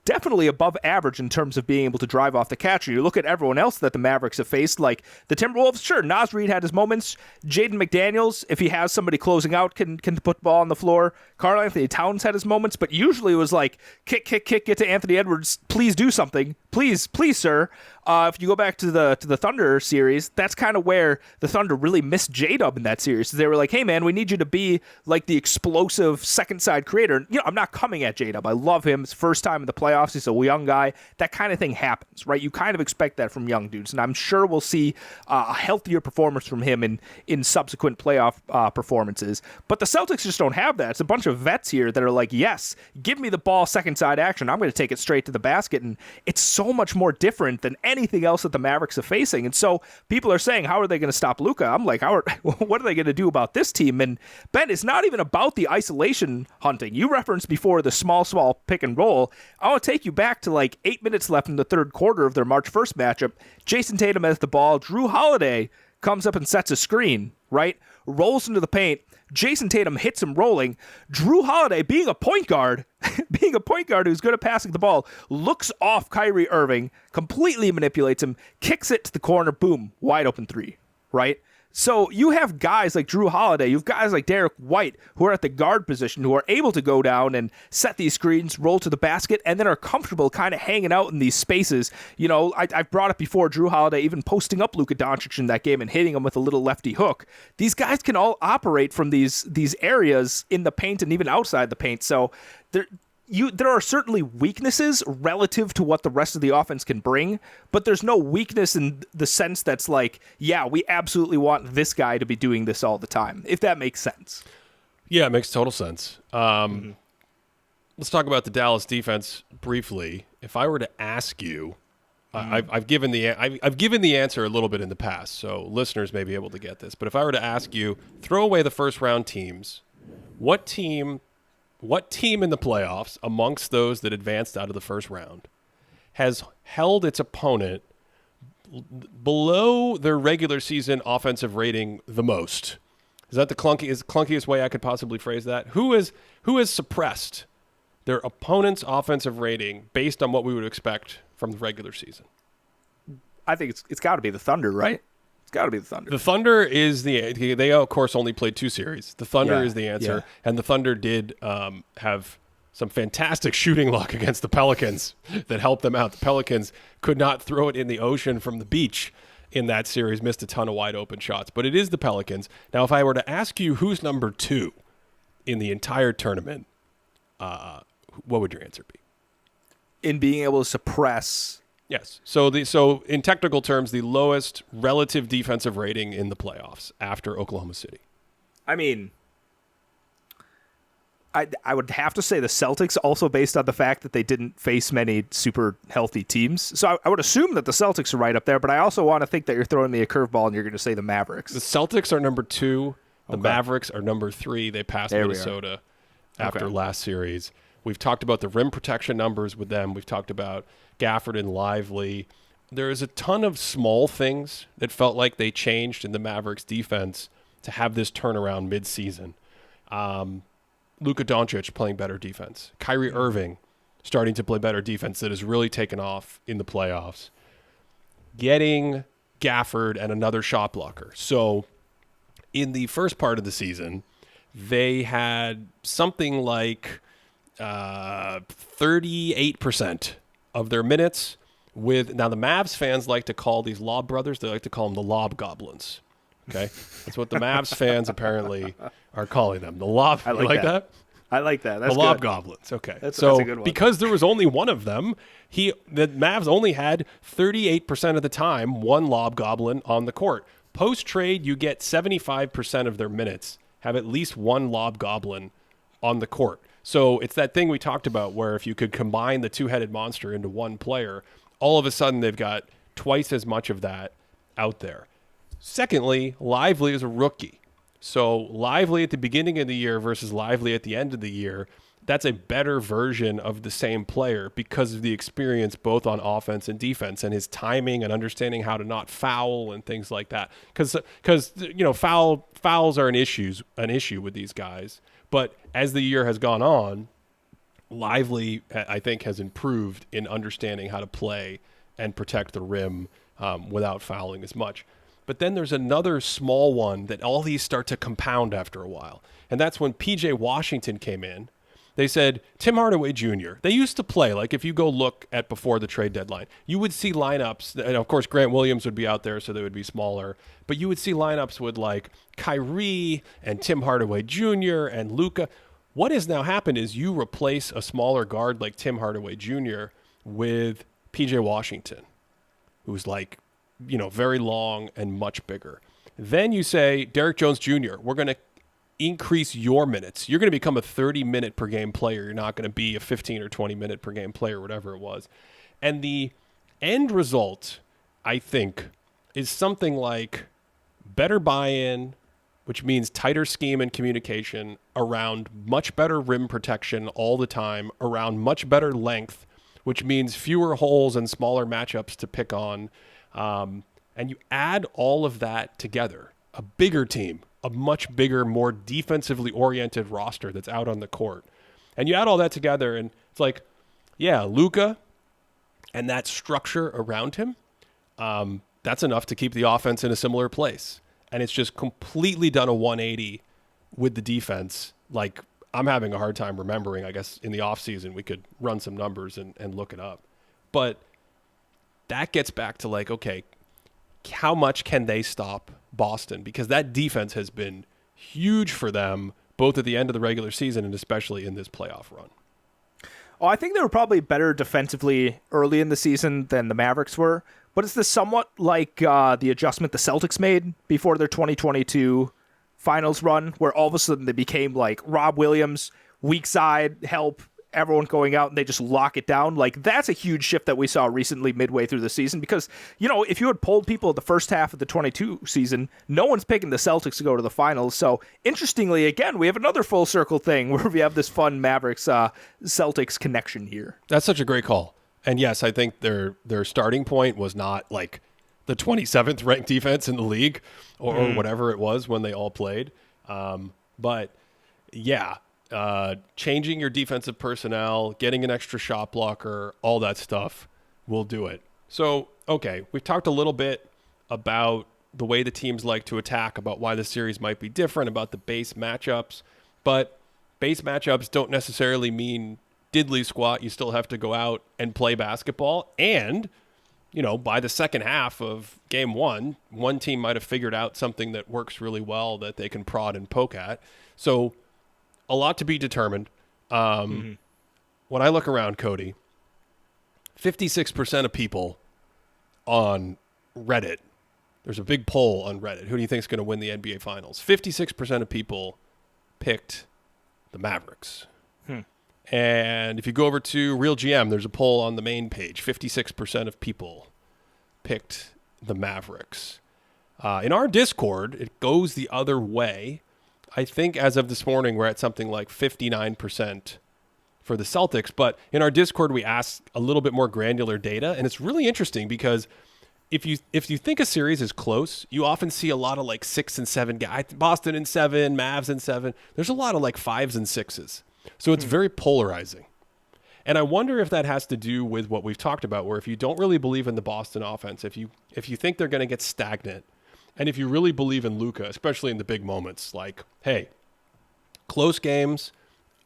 definitely above average in terms of being able to drive off the catcher. You look at everyone else that the Mavericks have faced, like the Timberwolves, sure, Naz Reid had his moments. Jaden McDaniels, if he has somebody closing out, can put the ball on the floor. Karl Anthony Towns had his moments, but usually it was like, kick, get to Anthony Edwards, please do something. Please, sir. If you go back to the Thunder series, that's kind of where the Thunder really missed J-Dub in that series. They were like, hey, man, we need you to be like the explosive second side creator. I'm not coming at J-Dub. I love him. It's first time in the playoffs. He's a young guy. That kind of thing happens, right? You kind of expect that from young dudes, and I'm sure we'll see a healthier performance from him in subsequent playoff performances. But the Celtics just don't have that. It's a bunch of vets here that are like, yes, give me the ball second side action. I'm going to take it straight to the basket, and it's so much more different than anything else that the Mavericks are facing. And so people are saying, how are they going to stop Luka? I'm like, what are they going to do about this team? And Ben, it's not even about the isolation hunting. You referenced before the small pick and roll. I want to take you back to like 8 minutes left in the third quarter of their March 1st matchup. Jason Tatum has the ball. Drew Holiday comes up and sets a screen, right? Rolls into the paint. Jason Tatum hits him rolling. Drew Holiday, being a point guard who's good at passing the ball, looks off Kyrie Irving, completely manipulates him, kicks it to the corner, boom, wide open three, right? So you have guys like Drew Holiday, you have guys like Derek White who are at the guard position, who are able to go down and set these screens, roll to the basket, and then are comfortable kind of hanging out in these spaces. I've brought it before, Drew Holiday even posting up Luka Doncic in that game and hitting him with a little lefty hook. These guys can all operate from these areas in the paint and even outside the paint. So there are certainly weaknesses relative to what the rest of the offense can bring, but there's no weakness in the sense that's like, yeah, we absolutely want this guy to be doing this all the time, if that makes sense. Yeah, it makes total sense. Let's talk about the Dallas defense briefly. If I were to ask you, I've given the answer a little bit in the past, so listeners may be able to get this. But if I were to ask you, throw away the first round teams, what team in the playoffs, amongst those that advanced out of the first round, has held its opponent below their regular season offensive rating the most? Is that the clunkiest way I could possibly phrase that? Who has suppressed their opponent's offensive rating based on what we would expect from the regular season? I think it's got to be the Thunder, right? It's got to be the Thunder. The Thunder is they of course only played 2 series. The Thunder is the answer, and the Thunder did have some fantastic shooting luck against the Pelicans that helped them out. The Pelicans could not throw it in the ocean from the beach in that series, missed a ton of wide open shots, but it is the Pelicans. Now, if I were to ask you who's number 2 in the entire tournament, what would your answer be? In being able to suppress. Yes. So in technical terms, the lowest relative defensive rating in the playoffs after Oklahoma City. I mean, I would have to say the Celtics, also based on the fact that they didn't face many super healthy teams. So I would assume that the Celtics are right up there, but I also want to think that you're throwing me a curveball and you're going to say the Mavericks. The Celtics are number 2. The Mavericks are number 3. They passed Minnesota after last series. We've talked about the rim protection numbers with them. We've talked about Gafford and Lively. There is a ton of small things that felt like they changed in the Mavericks defense to have this turnaround mid-season. Luka Doncic playing better defense. Kyrie Irving starting to play better defense that has really taken off in the playoffs. Getting Gafford and another shot blocker. So in the first part of the season, they had something like 38% of their minutes with, now the Mavs fans like to call these lob brothers, they like to call them the lob goblins. Okay? That's what the Mavs fans apparently are calling them. The lob, I like that. I like that. That's the lob good. goblins. Okay. That's so a good one. because there was only one of them, the Mavs only had 38% of the time one lob goblin on the court. Post-trade, you get 75% of their minutes have at least one lob goblin on the court. So it's that thing we talked about where if you could combine the two-headed monster into one player, all of a sudden they've got twice as much of that out there. Secondly, Lively is a rookie. So Lively at the beginning of the year versus Lively at the end of the year, that's a better version of the same player because of the experience both on offense and defense and his timing and understanding how to not foul and things like that. Because fouls are an issue with these guys. But as the year has gone on, Lively, I think, has improved in understanding how to play and protect the rim without fouling as much. But then there's another small one that all these start to compound after a while. And that's when P.J. Washington came in. They said, Tim Hardaway Jr., they used to play, like if you go look at before the trade deadline, you would see lineups, and of course Grant Williams would be out there, so they would be smaller, but you would see lineups with like Kyrie and Tim Hardaway Jr. and Luka. What has now happened is you replace a smaller guard like Tim Hardaway Jr. with P.J. Washington, who's like, very long and much bigger. Then you say, Derek Jones Jr., we're going to increase your minutes. You're going to become a 30-minute per game player. You're not going to be a 15 or 20-minute per game player, whatever it was. And the end result, I think, is something like better buy-in, which means tighter scheme and communication around much better rim protection all the time, around much better length, which means fewer holes and smaller matchups to pick on. And you add all of that together, a bigger team, a much bigger, more defensively oriented roster that's out on the court. And you add all that together and it's like, yeah, Luka and that structure around him, that's enough to keep the offense in a similar place. And it's just completely done a 180 with the defense. Like, I'm having a hard time remembering. I guess in the offseason we could run some numbers and look it up. But that gets back to like, okay, how much can they stop Boston? Because that defense has been huge for them, both at the end of the regular season and especially in this playoff run. Oh, I think they were probably better defensively early in the season than the Mavericks were, but it's somewhat like the adjustment the Celtics made before their 2022 finals run, where all of a sudden they became like Rob Williams, weak side, help, everyone going out, and they just lock it down. Like, that's a huge shift that we saw recently midway through the season because, if you had polled people the first half of the 22 season, no one's picking the Celtics to go to the finals. So, interestingly, again, we have another full circle thing where we have this fun Mavericks-Celtics connection here. That's such a great call. And yes, I think their starting point was not like the 27th ranked defense in the league or whatever it was when they all played. But, yeah. Changing your defensive personnel, getting an extra shot blocker, all that stuff will do it. So, okay, we've talked a little bit about the way the teams like to attack, about why the series might be different, about the base matchups, but base matchups don't necessarily mean diddly squat. You still have to go out and play basketball. And, by the second half of game one team might have figured out something that works really well that they can prod and poke at. So, a lot to be determined. When I look around, Cody, 56% of people on Reddit, there's a big poll on Reddit. Who do you think is going to win the NBA Finals? 56% of people picked the Mavericks. And if you go over to Real GM, there's a poll on the main page. 56% of people picked the Mavericks. In our Discord, it goes the other way. I think as of this morning, we're at something like 59% for the Celtics. But in our Discord, we ask a little bit more granular data. And it's really interesting because if you think a series is close, you often see a lot of like 6 and 7 guys. Boston in 7, Mavs in 7. There's a lot of like 5s and 6s. So it's very polarizing. And I wonder if that has to do with what we've talked about, where if you don't really believe in the Boston offense, if you think they're going to get stagnant, and if you really believe in Luka, especially in the big moments, like, hey, close games,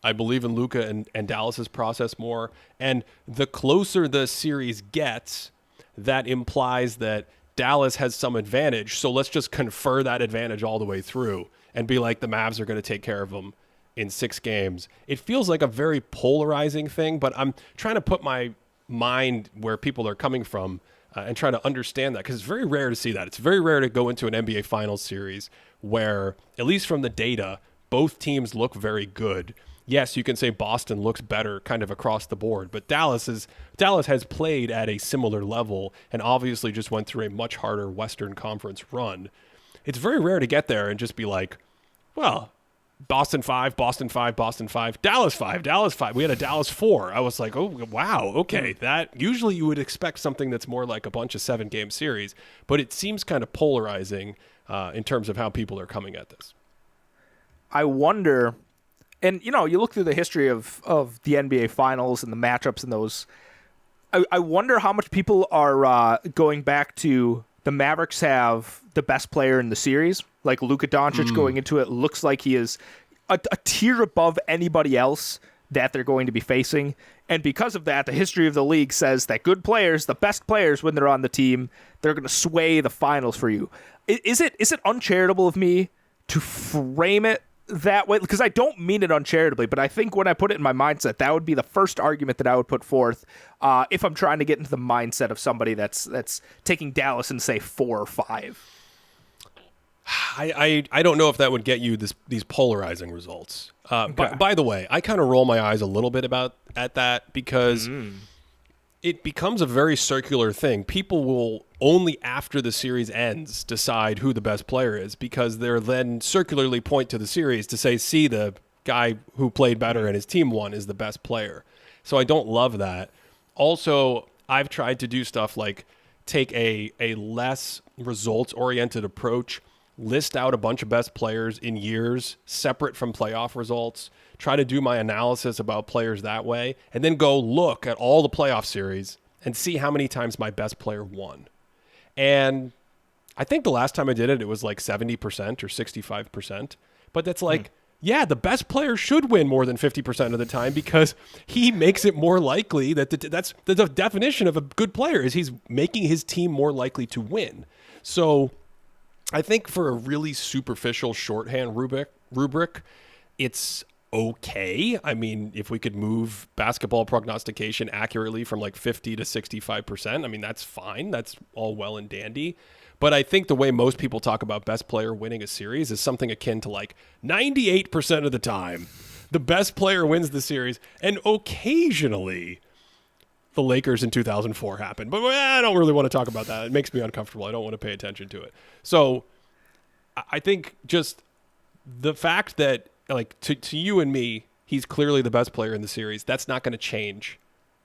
I believe in Luka and Dallas's process more. And the closer the series gets, that implies that Dallas has some advantage. So let's just confer that advantage all the way through and be like, the Mavs are going to take care of them in 6 games. It feels like a very polarizing thing, but I'm trying to put my mind where people are coming from and try to understand that, because it's very rare to see that. It's very rare to go into an NBA Finals series where, at least from the data, both teams look very good. Yes, you can say Boston looks better kind of across the board, but Dallas has played at a similar level and obviously just went through a much harder Western Conference run. It's very rare to get there and just be like, well, Boston 5, Boston 5, Boston 5, Dallas 5, Dallas 5. We had a Dallas 4. I was like, oh, wow, okay. That usually you would expect something that's more like a bunch of 7-game series, but it seems kind of polarizing in terms of how people are coming at this. I wonder, and you look through the history of the NBA Finals and the matchups and those. I wonder how much people are going back to the Mavericks have the best player in the series. Like Luka Doncic going into it looks like he is a tier above anybody else that they're going to be facing. And because of that, the history of the league says that good players, the best players when they're on the team, they're going to sway the finals for you. Is it uncharitable of me to frame it that way? Because I don't mean it uncharitably, but I think when I put it in my mindset, that would be the first argument that I would put forth if I'm trying to get into the mindset of somebody that's taking Dallas and say 4 or 5. I don't know if that would get you these polarizing results. Okay. By the way, I kind of roll my eyes a little bit at that because it becomes a very circular thing. People will only after the series ends decide who the best player is, because they're then circularly point to the series to say, see, the guy who played better and his team won is the best player. So I don't love that. Also, I've tried to do stuff like take a less results-oriented approach, list out a bunch of best players in years separate from playoff results, try to do my analysis about players that way, and then go look at all the playoff series and see how many times my best player won. And I think the last time I did it, it was like 70% or 65%. But that's like, yeah, the best player should win more than 50% of the time, because he makes it more likely that's the definition of a good player, is he's making his team more likely to win. So I think for a really superficial shorthand rubric, it's okay. I mean, if we could move basketball prognostication accurately from like 50 to 65%, I mean, that's fine. That's all well and dandy. But I think the way most people talk about best player winning a series is something akin to like 98% of the time, the best player wins the series. And occasionally the Lakers in 2004 happened. But I don't really want to talk about that. It makes me uncomfortable. I don't want to pay attention to it. So I think just the fact that, like, to you and me, he's clearly the best player in the series, that's not going to change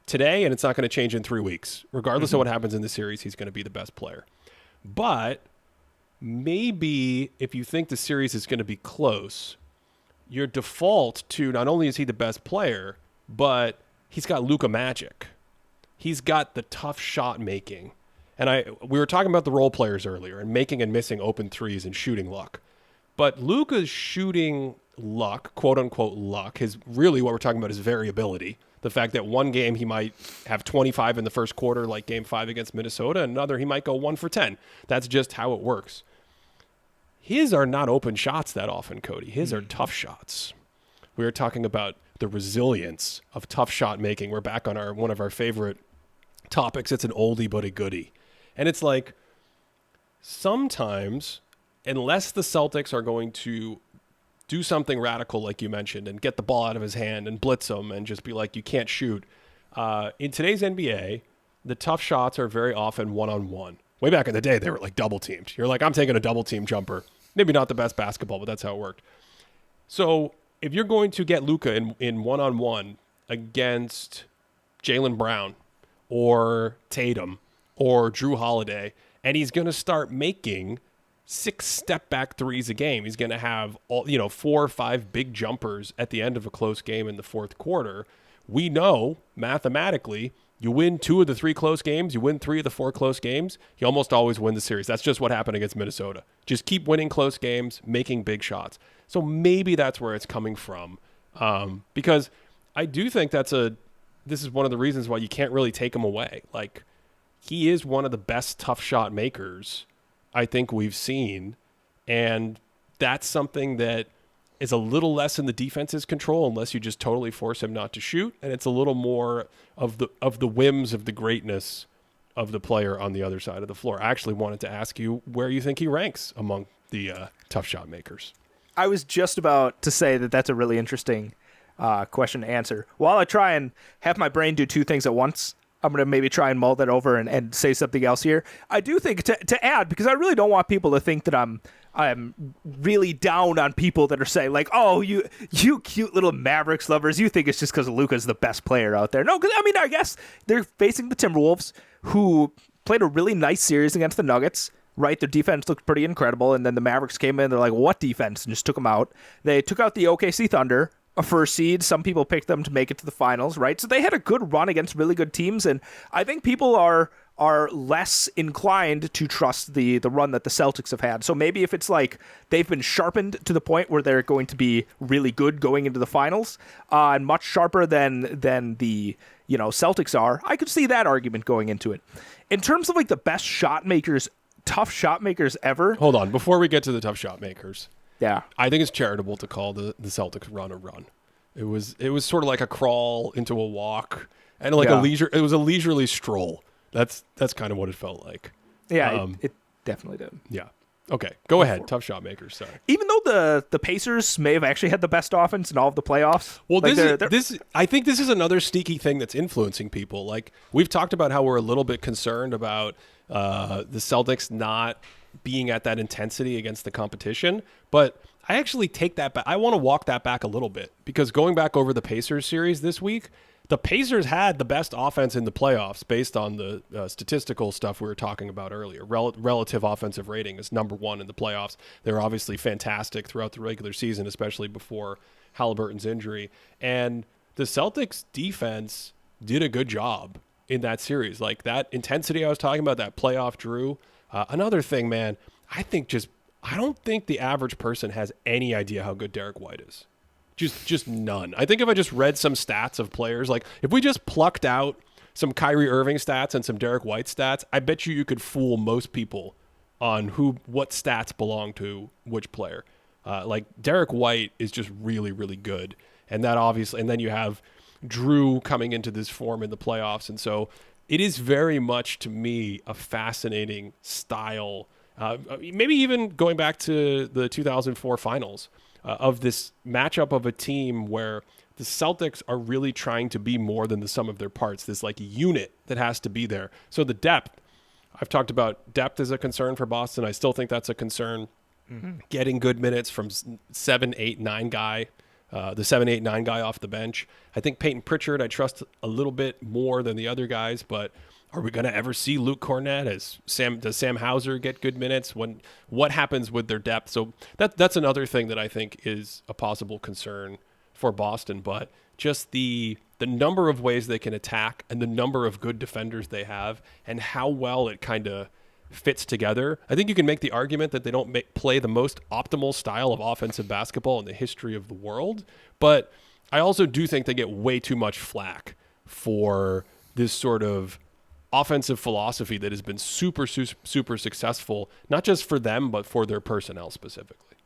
today, and it's not going to change in 3 weeks. Regardless of what happens in the series, he's going to be the best player. But maybe if you think the series is going to be close, your default to not only is he the best player, but he's got Luka magic. He's got the tough shot making. And we were talking about the role players earlier and making and missing open threes and shooting luck. But Luka's shooting luck, quote unquote luck, is really what we're talking about is variability. The fact that one game he might have 25 in the first quarter, like game 5 against Minnesota, and another he might go 1 for 10. That's just how it works. His are not open shots that often, Cody. His are tough shots. We were talking about the resilience of tough shot making. We're back on one of our favorite topics. It's an oldie but a goodie. And it's like, sometimes, unless the Celtics are going to do something radical like you mentioned and get the ball out of his hand and blitz him and just be like, you can't shoot. In today's NBA, the tough shots are very often one-on-one. Way back in the day, they were like double teamed. You're like, I'm taking a double team jumper. Maybe not the best basketball, but that's how it worked. So if you're going to get Luka in one-on-one against Jaylen Brown or Tatum or Drew Holiday, and he's going to start making 6 step-back threes a game. He's going to have 4 or 5 big jumpers at the end of a close game in the fourth quarter. We know, mathematically, you win 2 of the 3 close games, you win 3 of the 4 close games, you almost always win the series. That's just what happened against Minnesota. Just keep winning close games, making big shots. So maybe that's where it's coming from. Because I do think this is one of the reasons why you can't really take him away. Like, he is one of the best tough shot makers I think we've seen, and that's something that is a little less in the defense's control unless you just totally force him not to shoot, and it's a little more of the whims of the greatness of the player on the other side of the floor. I actually wanted to ask you where you think he ranks among the tough shot makers. I was just about to say that that's a really interesting question to answer. While I try and have my brain do 2 things at once, I'm going to maybe try and mull that over and say something else here. I do think to add, because I really don't want people to think that I'm really down on people that are saying like, oh, you cute little Mavericks lovers, you think it's just because Luka's the best player out there. No, because I guess they're facing the Timberwolves, who played a really nice series against the Nuggets. Right, their defense looked pretty incredible, and then the Mavericks came in. They're like, what defense? And just took them out. They took out the OKC Thunder, a first seed. Some people picked them to make it to the finals, right? So they had a good run against really good teams, and I think people are less inclined to trust the run that the Celtics have had. So maybe if it's like they've been sharpened to the point where they're going to be really good going into the finals, and much sharper than the Celtics are, I could see that argument going into it. In terms of like the best shot makers, tough shot makers ever. Hold on, before we get to the tough shot makers. Yeah, I think it's charitable to call the Celtics run a run. It was sort of like a crawl into a walk, and like it was a leisurely stroll. That's kind of what it felt like. Yeah, it definitely did. Yeah. Okay, go ahead. Tough shot makers. Sorry. Even though the Pacers may have actually had the best offense in all of the playoffs. Well, I think this is another sneaky thing that's influencing people. Like, we've talked about how we're a little bit concerned about the Celtics not being at that intensity against the competition, but I actually take that back. I want to walk that back a little bit, because going back over the Pacers series this week, the Pacers had the best offense in the playoffs based on the statistical stuff we were talking about earlier. Relative offensive rating is number 1 in the playoffs. They were obviously fantastic throughout the regular season, especially before Halliburton's injury. And the Celtics defense did a good job in that series. Like, that intensity I was talking about, that playoff Drew. Another thing, man, I don't think the average person has any idea how good Derek White is. Just none. I think if I just read some stats of players, like if we just plucked out some Kyrie Irving stats and some Derek White stats, I bet you could fool most people on what stats belong to which player. Like, Derek White is just really, really good. And that obviously, and then you have Drew coming into this form in the playoffs. And so it is very much, to me, a fascinating style. Maybe even going back to the 2004 finals. Of this matchup of a team where the Celtics are really trying to be more than the sum of their parts, this like unit that has to be there. So the depth, I've talked about depth as a concern for Boston. I still think that's a concern. Mm-hmm. Getting good minutes from 7, 8, 9 guy, the 7, 8, 9 guy off the bench. I think Peyton Pritchard, I trust a little bit more than the other guys, but are we going to ever see Luke Cornett? Does Sam Hauser get good minutes? What happens with their depth? So that's another thing that I think is a possible concern for Boston. But just the number of ways they can attack and the number of good defenders they have and how well it kind of fits together. I think you can make the argument that they don't play the most optimal style of offensive basketball in the history of the world. But I also do think they get way too much flack for this sort of offensive philosophy that has been super, super successful, not just for them, but for their personnel specifically.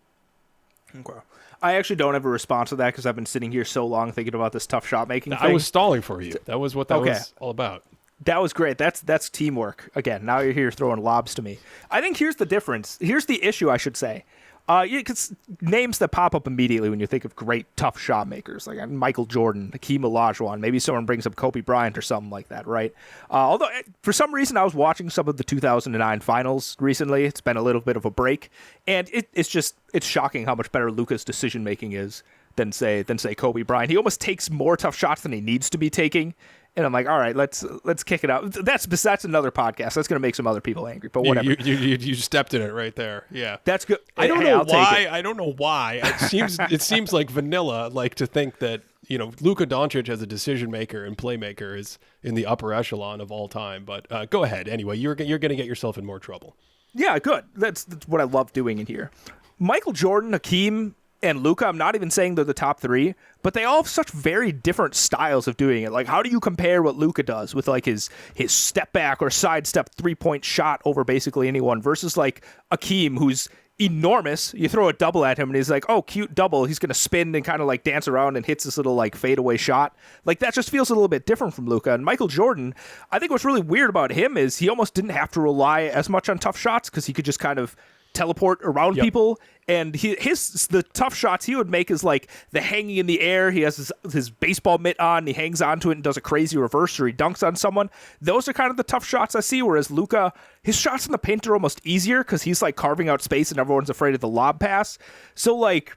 Okay. I actually don't have a response to that because I've been sitting here so long thinking about this tough shot making thing. I was stalling for you. That was what that was all about. That was great. That's teamwork. Again, now you're here throwing lobs to me. I think here's the difference. Here's the issue, I should say. Because names that pop up immediately when you think of great, tough shot makers, like Michael Jordan, Hakeem Olajuwon, maybe someone brings up Kobe Bryant or something like that, right? Although, for some reason, I was watching some of the 2009 finals recently. It's been a little bit of a break, and it's shocking how much better Luka's decision-making is than say Kobe Bryant. He almost takes more tough shots than he needs to be taking. And I'm like, all right, let's kick it out. That's another podcast. That's going to make some other people angry, but whatever. You stepped in it right there. Yeah, that's good. I don't know why. I don't know why. It seems like vanilla, like to think that Luka Doncic as a decision maker and playmaker is in the upper echelon of all time. But go ahead anyway. You're going to get yourself in more trouble. Yeah, good. That's what I love doing in here. Michael Jordan, Hakeem, and Luka, I'm not even saying they're the top three, but they all have such very different styles of doing it. Like, how do you compare what Luka does with like his step back or sidestep 3-point shot over basically anyone versus like Hakeem, who's enormous? You throw a double at him and he's like, oh, cute double. He's going to spin and kind of like dance around and hits this little like fadeaway shot. Like, that just feels a little bit different from Luka. And Michael Jordan, I think what's really weird about him is he almost didn't have to rely as much on tough shots because he could just kind of teleport around people, and the tough shots he would make is like the hanging in the air. He has his baseball mitt on, he hangs onto it and does a crazy reverse, or he dunks on someone. Those are kind of the tough shots I see, whereas Luka, his shots in the paint are almost easier because he's like carving out space and everyone's afraid of the lob pass. So like,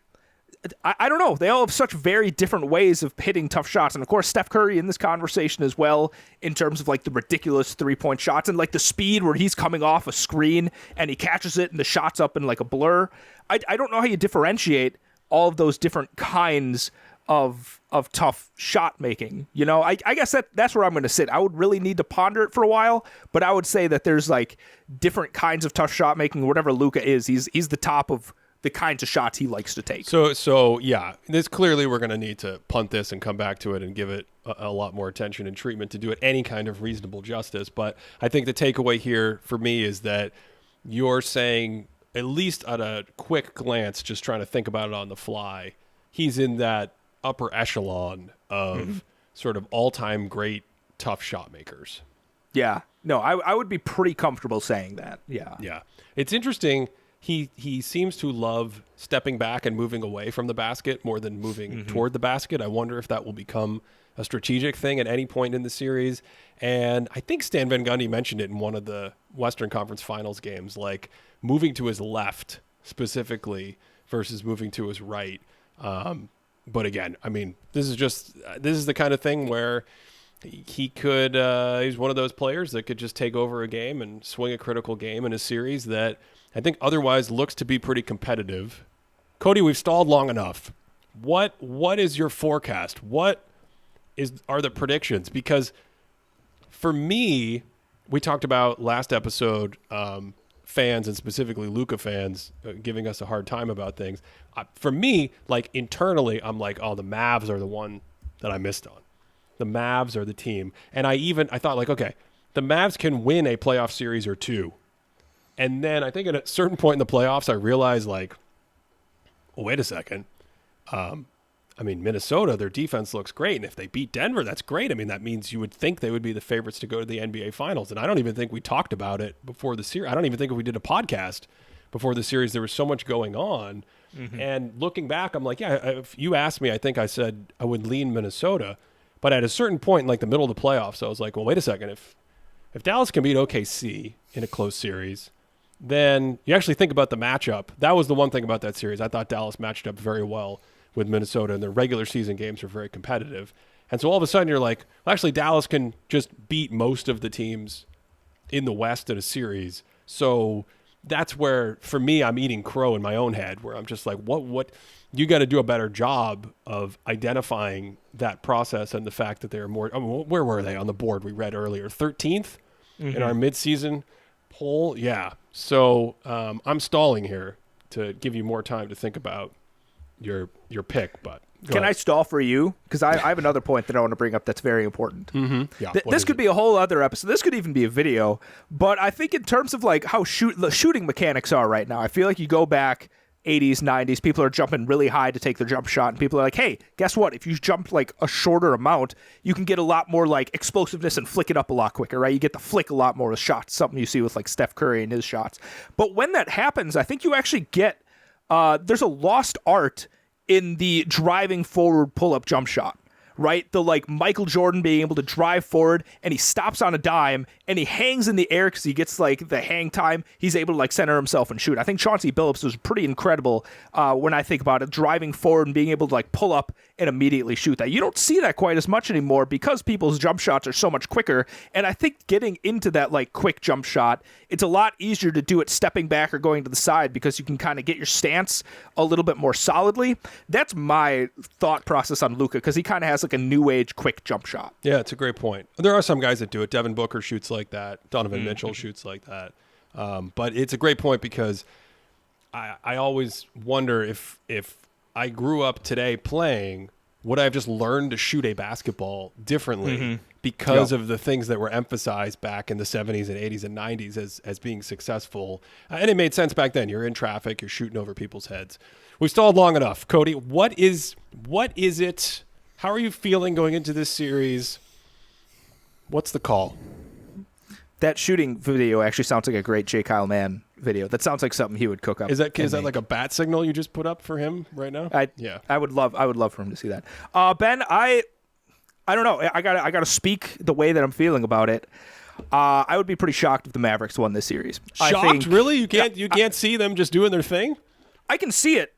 I don't know. They all have such very different ways of hitting tough shots. And of course, Steph Curry in this conversation as well, in terms of like the ridiculous 3-point shots and like the speed where he's coming off a screen and he catches it and the shot's up in like a blur. I don't know how you differentiate all of those different kinds of tough shot making. I guess that's where I'm going to sit. I would really need to ponder it for a while, but I would say that there's like different kinds of tough shot making. Whatever Luka is, he's the top of the kinds of shots he likes to take. So yeah, this clearly we're going to need to punt this and come back to it and give it a lot more attention and treatment to do it any kind of reasonable justice. But I think the takeaway here for me is that you're saying, at least at a quick glance, just trying to think about it on the fly, he's in that upper echelon of sort of all-time great tough shot makers. Yeah. No, I would be pretty comfortable saying that. Yeah. Yeah. It's interesting. He seems to love stepping back and moving away from the basket more than moving toward the basket. I wonder if that will become a strategic thing at any point in the series. And I think Stan Van Gundy mentioned it in one of the Western Conference Finals games, like moving to his left specifically versus moving to his right. But again, I mean, this is the kind of thing where he could he's one of those players that could just take over a game and swing a critical game in a series that I think otherwise looks to be pretty competitive. Cody, we've stalled long enough. What is your forecast? What are the predictions? Because for me, we talked about last episode, fans and specifically Luka fans giving us a hard time about things. For me, like internally, I'm like, oh, the Mavs are the one that I missed on. The Mavs are the team. And I thought like, okay, the Mavs can win a playoff series or two. And then I think at a certain point in the playoffs, I realized like, well, wait a second. I mean, Minnesota, their defense looks great. And if they beat Denver, that's great. I mean, that means you would think they would be the favorites to go to the NBA Finals. And I don't even think we talked about it before the series. I don't even think if we did a podcast before the series, there was so much going on. Mm-hmm. And looking back, I'm like, yeah, if you asked me, I think I said I would lean Minnesota. But at a certain point in like the middle of the playoffs, I was like, well, wait a second. If Dallas can beat OKC in a close series, then you actually think about the matchup. That was the one thing about that series. I thought Dallas matched up very well with Minnesota, and their regular season games are very competitive. And so all of a sudden you're like, well, actually Dallas can just beat most of the teams in the West in a series. So that's where, for me, I'm eating crow in my own head, where I'm just like, what you got to do a better job of identifying that process and the fact that they're more, I mean, where were they on the board we read earlier? 13th in our midseason poll? Yeah. So I'm stalling here to give you more time to think about your pick, but can I stall for you? Because I have another point that I want to bring up that's very important. Yeah, this could be a whole other episode. This could even be a video. But I think in terms of like how the shooting mechanics are right now, I feel like you go back 80s, 90s, people are jumping really high to take their jump shot, and people are like, hey, guess what? If you jump like a shorter amount, you can get a lot more like explosiveness and flick it up a lot quicker, right? You get to flick a lot more with shots, something you see with like Steph Curry and his shots. But when that happens, I think you actually get there's a lost art in the driving forward pull-up jump shot. Right? The like Michael Jordan being able to drive forward and he stops on a dime and he hangs in the air because he gets like the hang time. He's able to like center himself and shoot. I think Chauncey Billups was pretty incredible when I think about it, driving forward and being able to like pull up and immediately shoot that. You don't see that quite as much anymore because people's jump shots are so much quicker. And I think getting into that like quick jump shot, it's a lot easier to do it stepping back or going to the side because you can kind of get your stance a little bit more solidly. That's my thought process on Luka because he kind of has like a new age quick jump shot. Yeah, it's a great point. There are some guys that do it. Devin Booker shoots like that. Donovan Mitchell shoots like that. But it's a great point because I always wonder if I grew up today playing, would I have just learned to shoot a basketball differently because of the things that were emphasized back in the 70s and 80s and 90s as being successful? And it made sense back then. You're in traffic. You're shooting over people's heads. We stalled long enough. Cody, what is it? How are you feeling going into this series? What's the call? That shooting video actually sounds like a great J. Kyle Mann video. That sounds like something he would cook up. Is that like a bat signal you just put up for him right now? I would love for him to see that. Ben, I don't know. I gotta speak the way that I'm feeling about it. I would be pretty shocked if the Mavericks won this series. Shocked? Really? You can't see them just doing their thing? I can see it.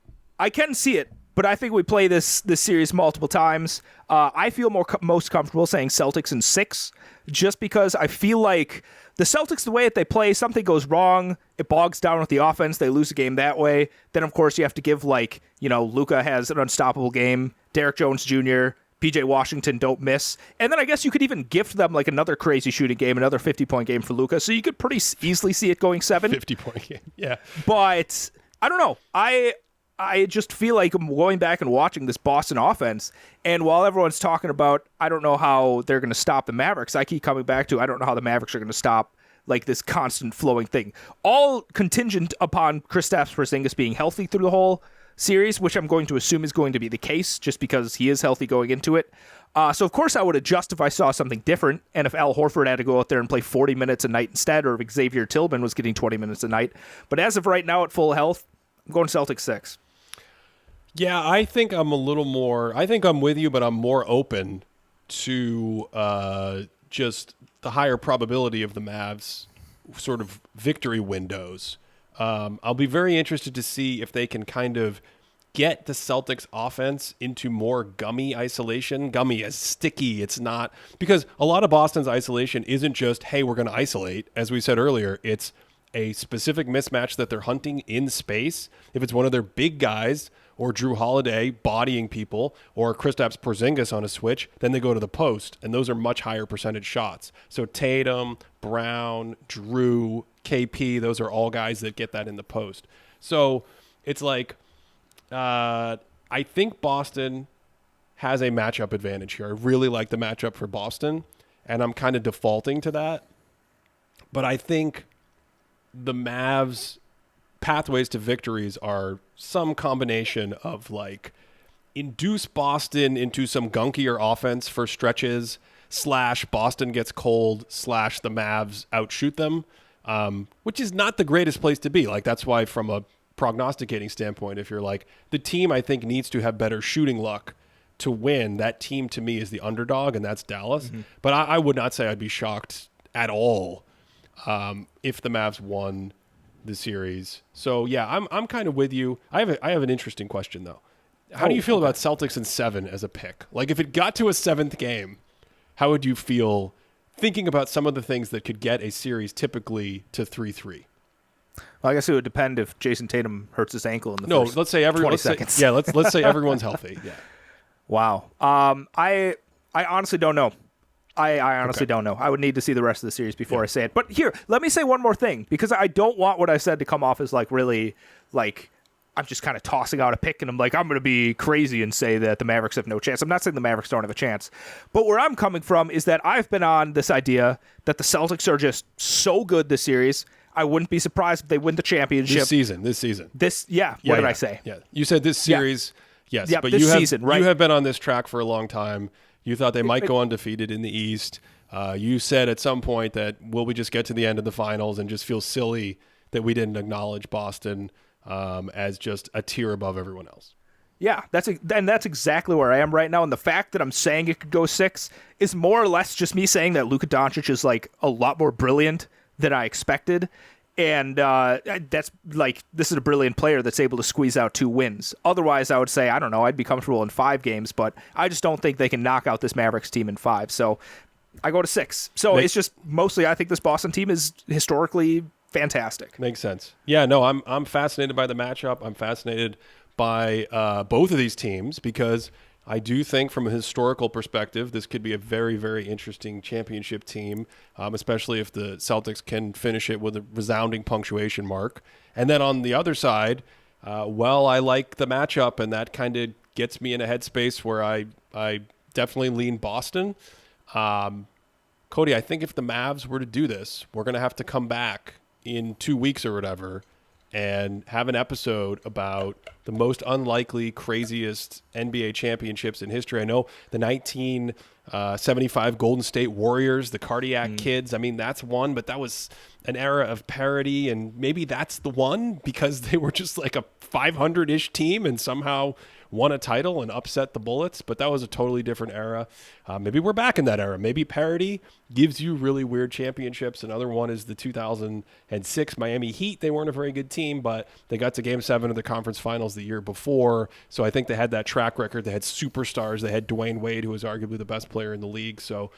But I think we play this series multiple times. I feel most comfortable saying Celtics in 6, just because I feel like the Celtics, the way that they play, something goes wrong, it bogs down with the offense, they lose a game that way. Then, of course, you have to give, Luka has an unstoppable game, Derek Jones Jr., PJ Washington don't miss. And then I guess you could even gift them like another crazy shooting game, another 50-point game for Luka. So you could pretty easily see it going 7. 50-point game, yeah. But I don't know. I just feel like I'm going back and watching this Boston offense, and while everyone's talking about, I don't know how they're going to stop the Mavericks, I keep coming back to, I don't know how the Mavericks are going to stop like this constant flowing thing. All contingent upon Kristaps Porzingis being healthy through the whole series, which I'm going to assume is going to be the case, just because he is healthy going into it. So, of course, I would adjust if I saw something different, and if Al Horford had to go out there and play 40 minutes a night instead, or if Xavier Tillman was getting 20 minutes a night. But as of right now, at full health, I'm going Celtics 6. Yeah, I think I'm with you, but I'm more open to just the higher probability of the Mavs sort of victory windows. I'll be very interested to see if they can kind of get the Celtics offense into more gummy isolation. Gummy is sticky. It's not, because a lot of Boston's isolation isn't just, hey, we're going to isolate. As we said earlier, it's a specific mismatch that they're hunting in space. If it's one of their big guys, or Drew Holiday bodying people, or Kristaps Porzingis on a switch, then they go to the post, and those are much higher percentage shots. So Tatum, Brown, Drew, KP, those are all guys that get that in the post. So it's like, I think Boston has a matchup advantage here. I really like the matchup for Boston, and I'm kind of defaulting to that. But I think the Mavs' pathways to victories are some combination of like induce Boston into some gunkier offense for stretches / Boston gets cold / the Mavs outshoot them, which is not the greatest place to be. Like, that's why from a prognosticating standpoint, if you're like, the team I think needs to have better shooting luck to win, that team to me is the underdog, and that's Dallas. But I would not say I'd be shocked at all if the Mavs won the series. So yeah, I'm kind of with you. I have an interesting question though. How do you feel about Celtics in 7 as a pick? Like, if it got to a 7th game, how would you feel thinking about some of the things that could get a series typically to 3-3? Well, I guess it would depend if Jason Tatum hurts his ankle in the first let's say 20 seconds. Let's say everyone's healthy. Yeah. Wow. I honestly don't know. I honestly don't know. I would need to see the rest of the series before I say it. But here, let me say one more thing, because I don't want what I said to come off as like really like I'm just kind of tossing out a pick and I'm like, I'm going to be crazy and say that the Mavericks have no chance. I'm not saying the Mavericks don't have a chance. But where I'm coming from is that I've been on this idea that the Celtics are just so good this series. I wouldn't be surprised if they win the championship. This season. What did I say? Yeah. You said this series. Yes. Yeah, but this season, right? You have been on this track for a long time. You thought they might go undefeated in the East. You said at some point that, will we just get to the end of the finals and just feel silly that we didn't acknowledge Boston as just a tier above everyone else. Yeah, that's exactly where I am right now. And the fact that I'm saying it could go 6 is more or less just me saying that Luka Doncic is like a lot more brilliant than I expected. And that's like, this is a brilliant player that's able to squeeze out 2 wins. Otherwise, I would say, I don't know, I'd be comfortable in 5 games, but I just don't think they can knock out this Mavericks team in 5. So I go to 6. So it's just mostly, I think this Boston team is historically fantastic. Makes sense. Yeah, no, I'm fascinated by the matchup. I'm fascinated by both of these teams because I do think from a historical perspective, this could be a very, very interesting championship team, especially if the Celtics can finish it with a resounding punctuation mark. And then on the other side, I like the matchup, and that kind of gets me in a headspace where I definitely lean Boston. Cody, I think if the Mavs were to do this, we're going to have to come back in 2 weeks or whatever and have an episode about the most unlikely, craziest NBA championships in history. I know the 1975 Golden State Warriors, the Cardiac Kids. I mean, that's one, but that was an era of parity, and maybe that's the one because they were just like a 500-ish team and somehow won a title and upset the Bullets, but that was a totally different era. Maybe we're back in that era. Maybe parity gives you really weird championships. Another one is the 2006 Miami Heat. They weren't a very good team, but they got to Game 7 of the conference finals the year before, so I think they had that track record. They had superstars. They had Dwayne Wade, who was arguably the best player in the league. So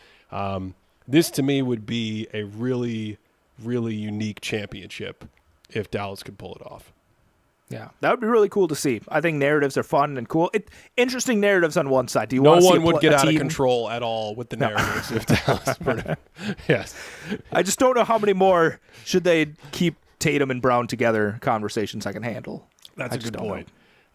this, to me, would be a really, really unique championship if Dallas could pull it off. Yeah, that would be really cool to see. I think narratives are fun and cool. Interesting narratives on one side. Do you no want to one see would get out team? of control at all with the narratives if Dallas were to. Yes. I just don't know how many more should they keep Tatum and Brown together conversations I can handle. That's a good point.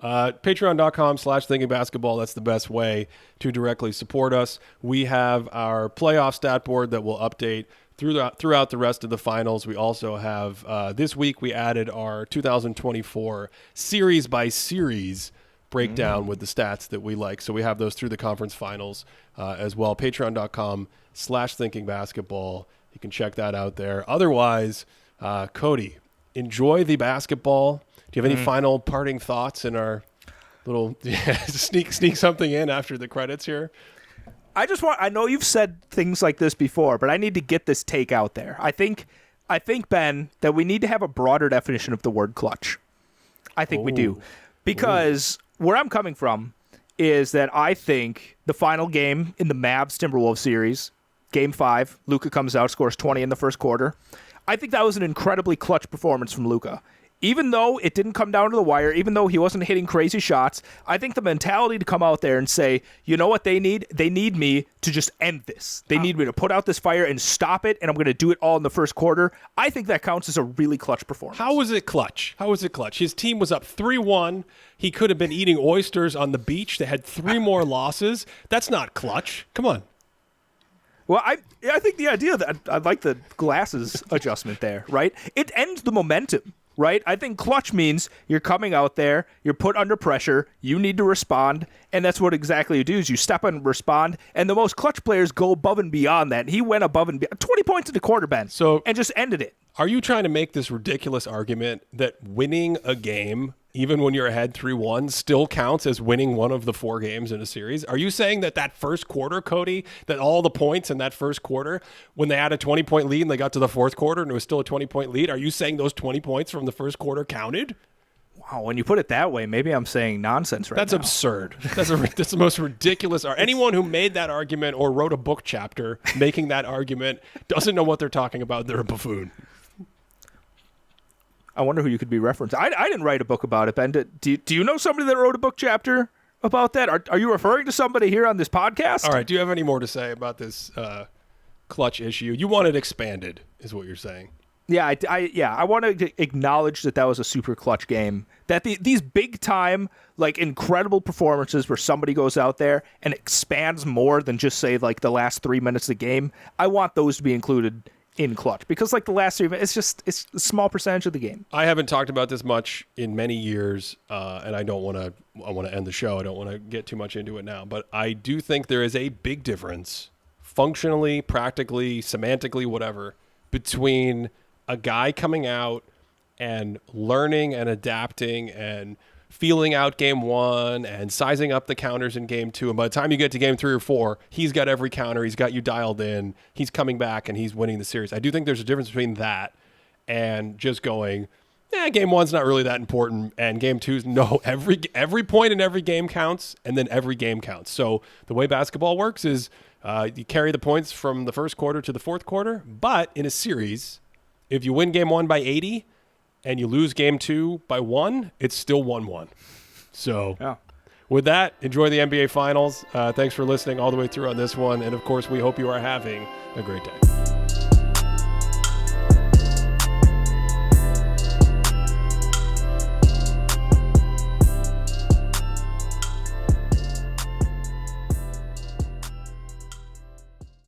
Patreon.com/thinkingbasketball. That's the best way to directly support us. We have our playoff stat board that will update throughout the rest of the finals. We also have, this week, we added our 2024 series by series breakdown with the stats that we like. So we have those through the conference finals as well. Patreon.com/thinkingbasketball. You can check that out there. Otherwise, Cody, enjoy the basketball. Do you have any final parting thoughts in our little sneak something in after the credits here? I know you've said things like this before, but I need to get this take out there. I think, Ben, that we need to have a broader definition of the word clutch. I think we do. Because where I'm coming from is that I think the final game in the Mavs-Timberwolves series, Game 5, Luka comes out, scores 20 in the first quarter. I think that was an incredibly clutch performance from Luka. Even though it didn't come down to the wire, even though he wasn't hitting crazy shots, I think the mentality to come out there and say, you know what they need? They need me to just end this. They need me to put out this fire and stop it, and I'm going to do it all in the first quarter. I think that counts as a really clutch performance. How was it clutch? His team was up 3-1. He could have been eating oysters on the beach. They had 3 more losses. That's not clutch. Come on. Well, I think the idea that I like the glasses adjustment there, right? It ends the momentum. Right? I think clutch means you're coming out there, you're put under pressure, you need to respond, and that's what exactly you do is you step in and respond, and the most clutch players go above and beyond that. He went above and beyond, 20 points in the quarter, Ben, and just ended it. Are you trying to make this ridiculous argument that winning a game, even when you're ahead 3-1, still counts as winning one of the 4 games in a series? Are you saying that first quarter, Cody, that all the points in that first quarter, when they had a 20-point lead and they got to the fourth quarter and it was still a 20-point lead, are you saying those 20 points from the first quarter counted? Wow, when you put it that way, maybe I'm saying nonsense right now. That's absurd. That's the most ridiculous. Anyone who made that argument or wrote a book chapter making that argument doesn't know what they're talking about. They're a buffoon. I wonder who you could be referencing. I didn't write a book about it, Ben. Do you know somebody that wrote a book chapter about that? Are you referring to somebody here on this podcast? All right. Do you have any more to say about this clutch issue? You want it expanded, is what you're saying. Yeah, I want to acknowledge that was a super clutch game. That these big time, like incredible performances where somebody goes out there and expands more than just say like the last 3 minutes of the game. I want those to be included in clutch because like the last 3 minutes, it's a small percentage of the game. I haven't talked about this much in many years, and I want to end the show. I don't want to get too much into it now, but I do think there is a big difference, functionally, practically, semantically, whatever, between a guy coming out and learning and adapting and feeling out game one and sizing up the counters in game two. And by the time you get to game 3 or 4, he's got every counter. He's got you dialed in. He's coming back and he's winning the series. I do think there's a difference between that and just going, game one's not really that important. And game two's, no, every point in every game counts, and then every game counts. So the way basketball works is you carry the points from the first quarter to the fourth quarter. But in a series, if you win game one by 80, and you lose game 2 by 1, it's still 1-1. So with that, enjoy the NBA Finals. Thanks for listening all the way through on this one. And, of course, we hope you are having a great day.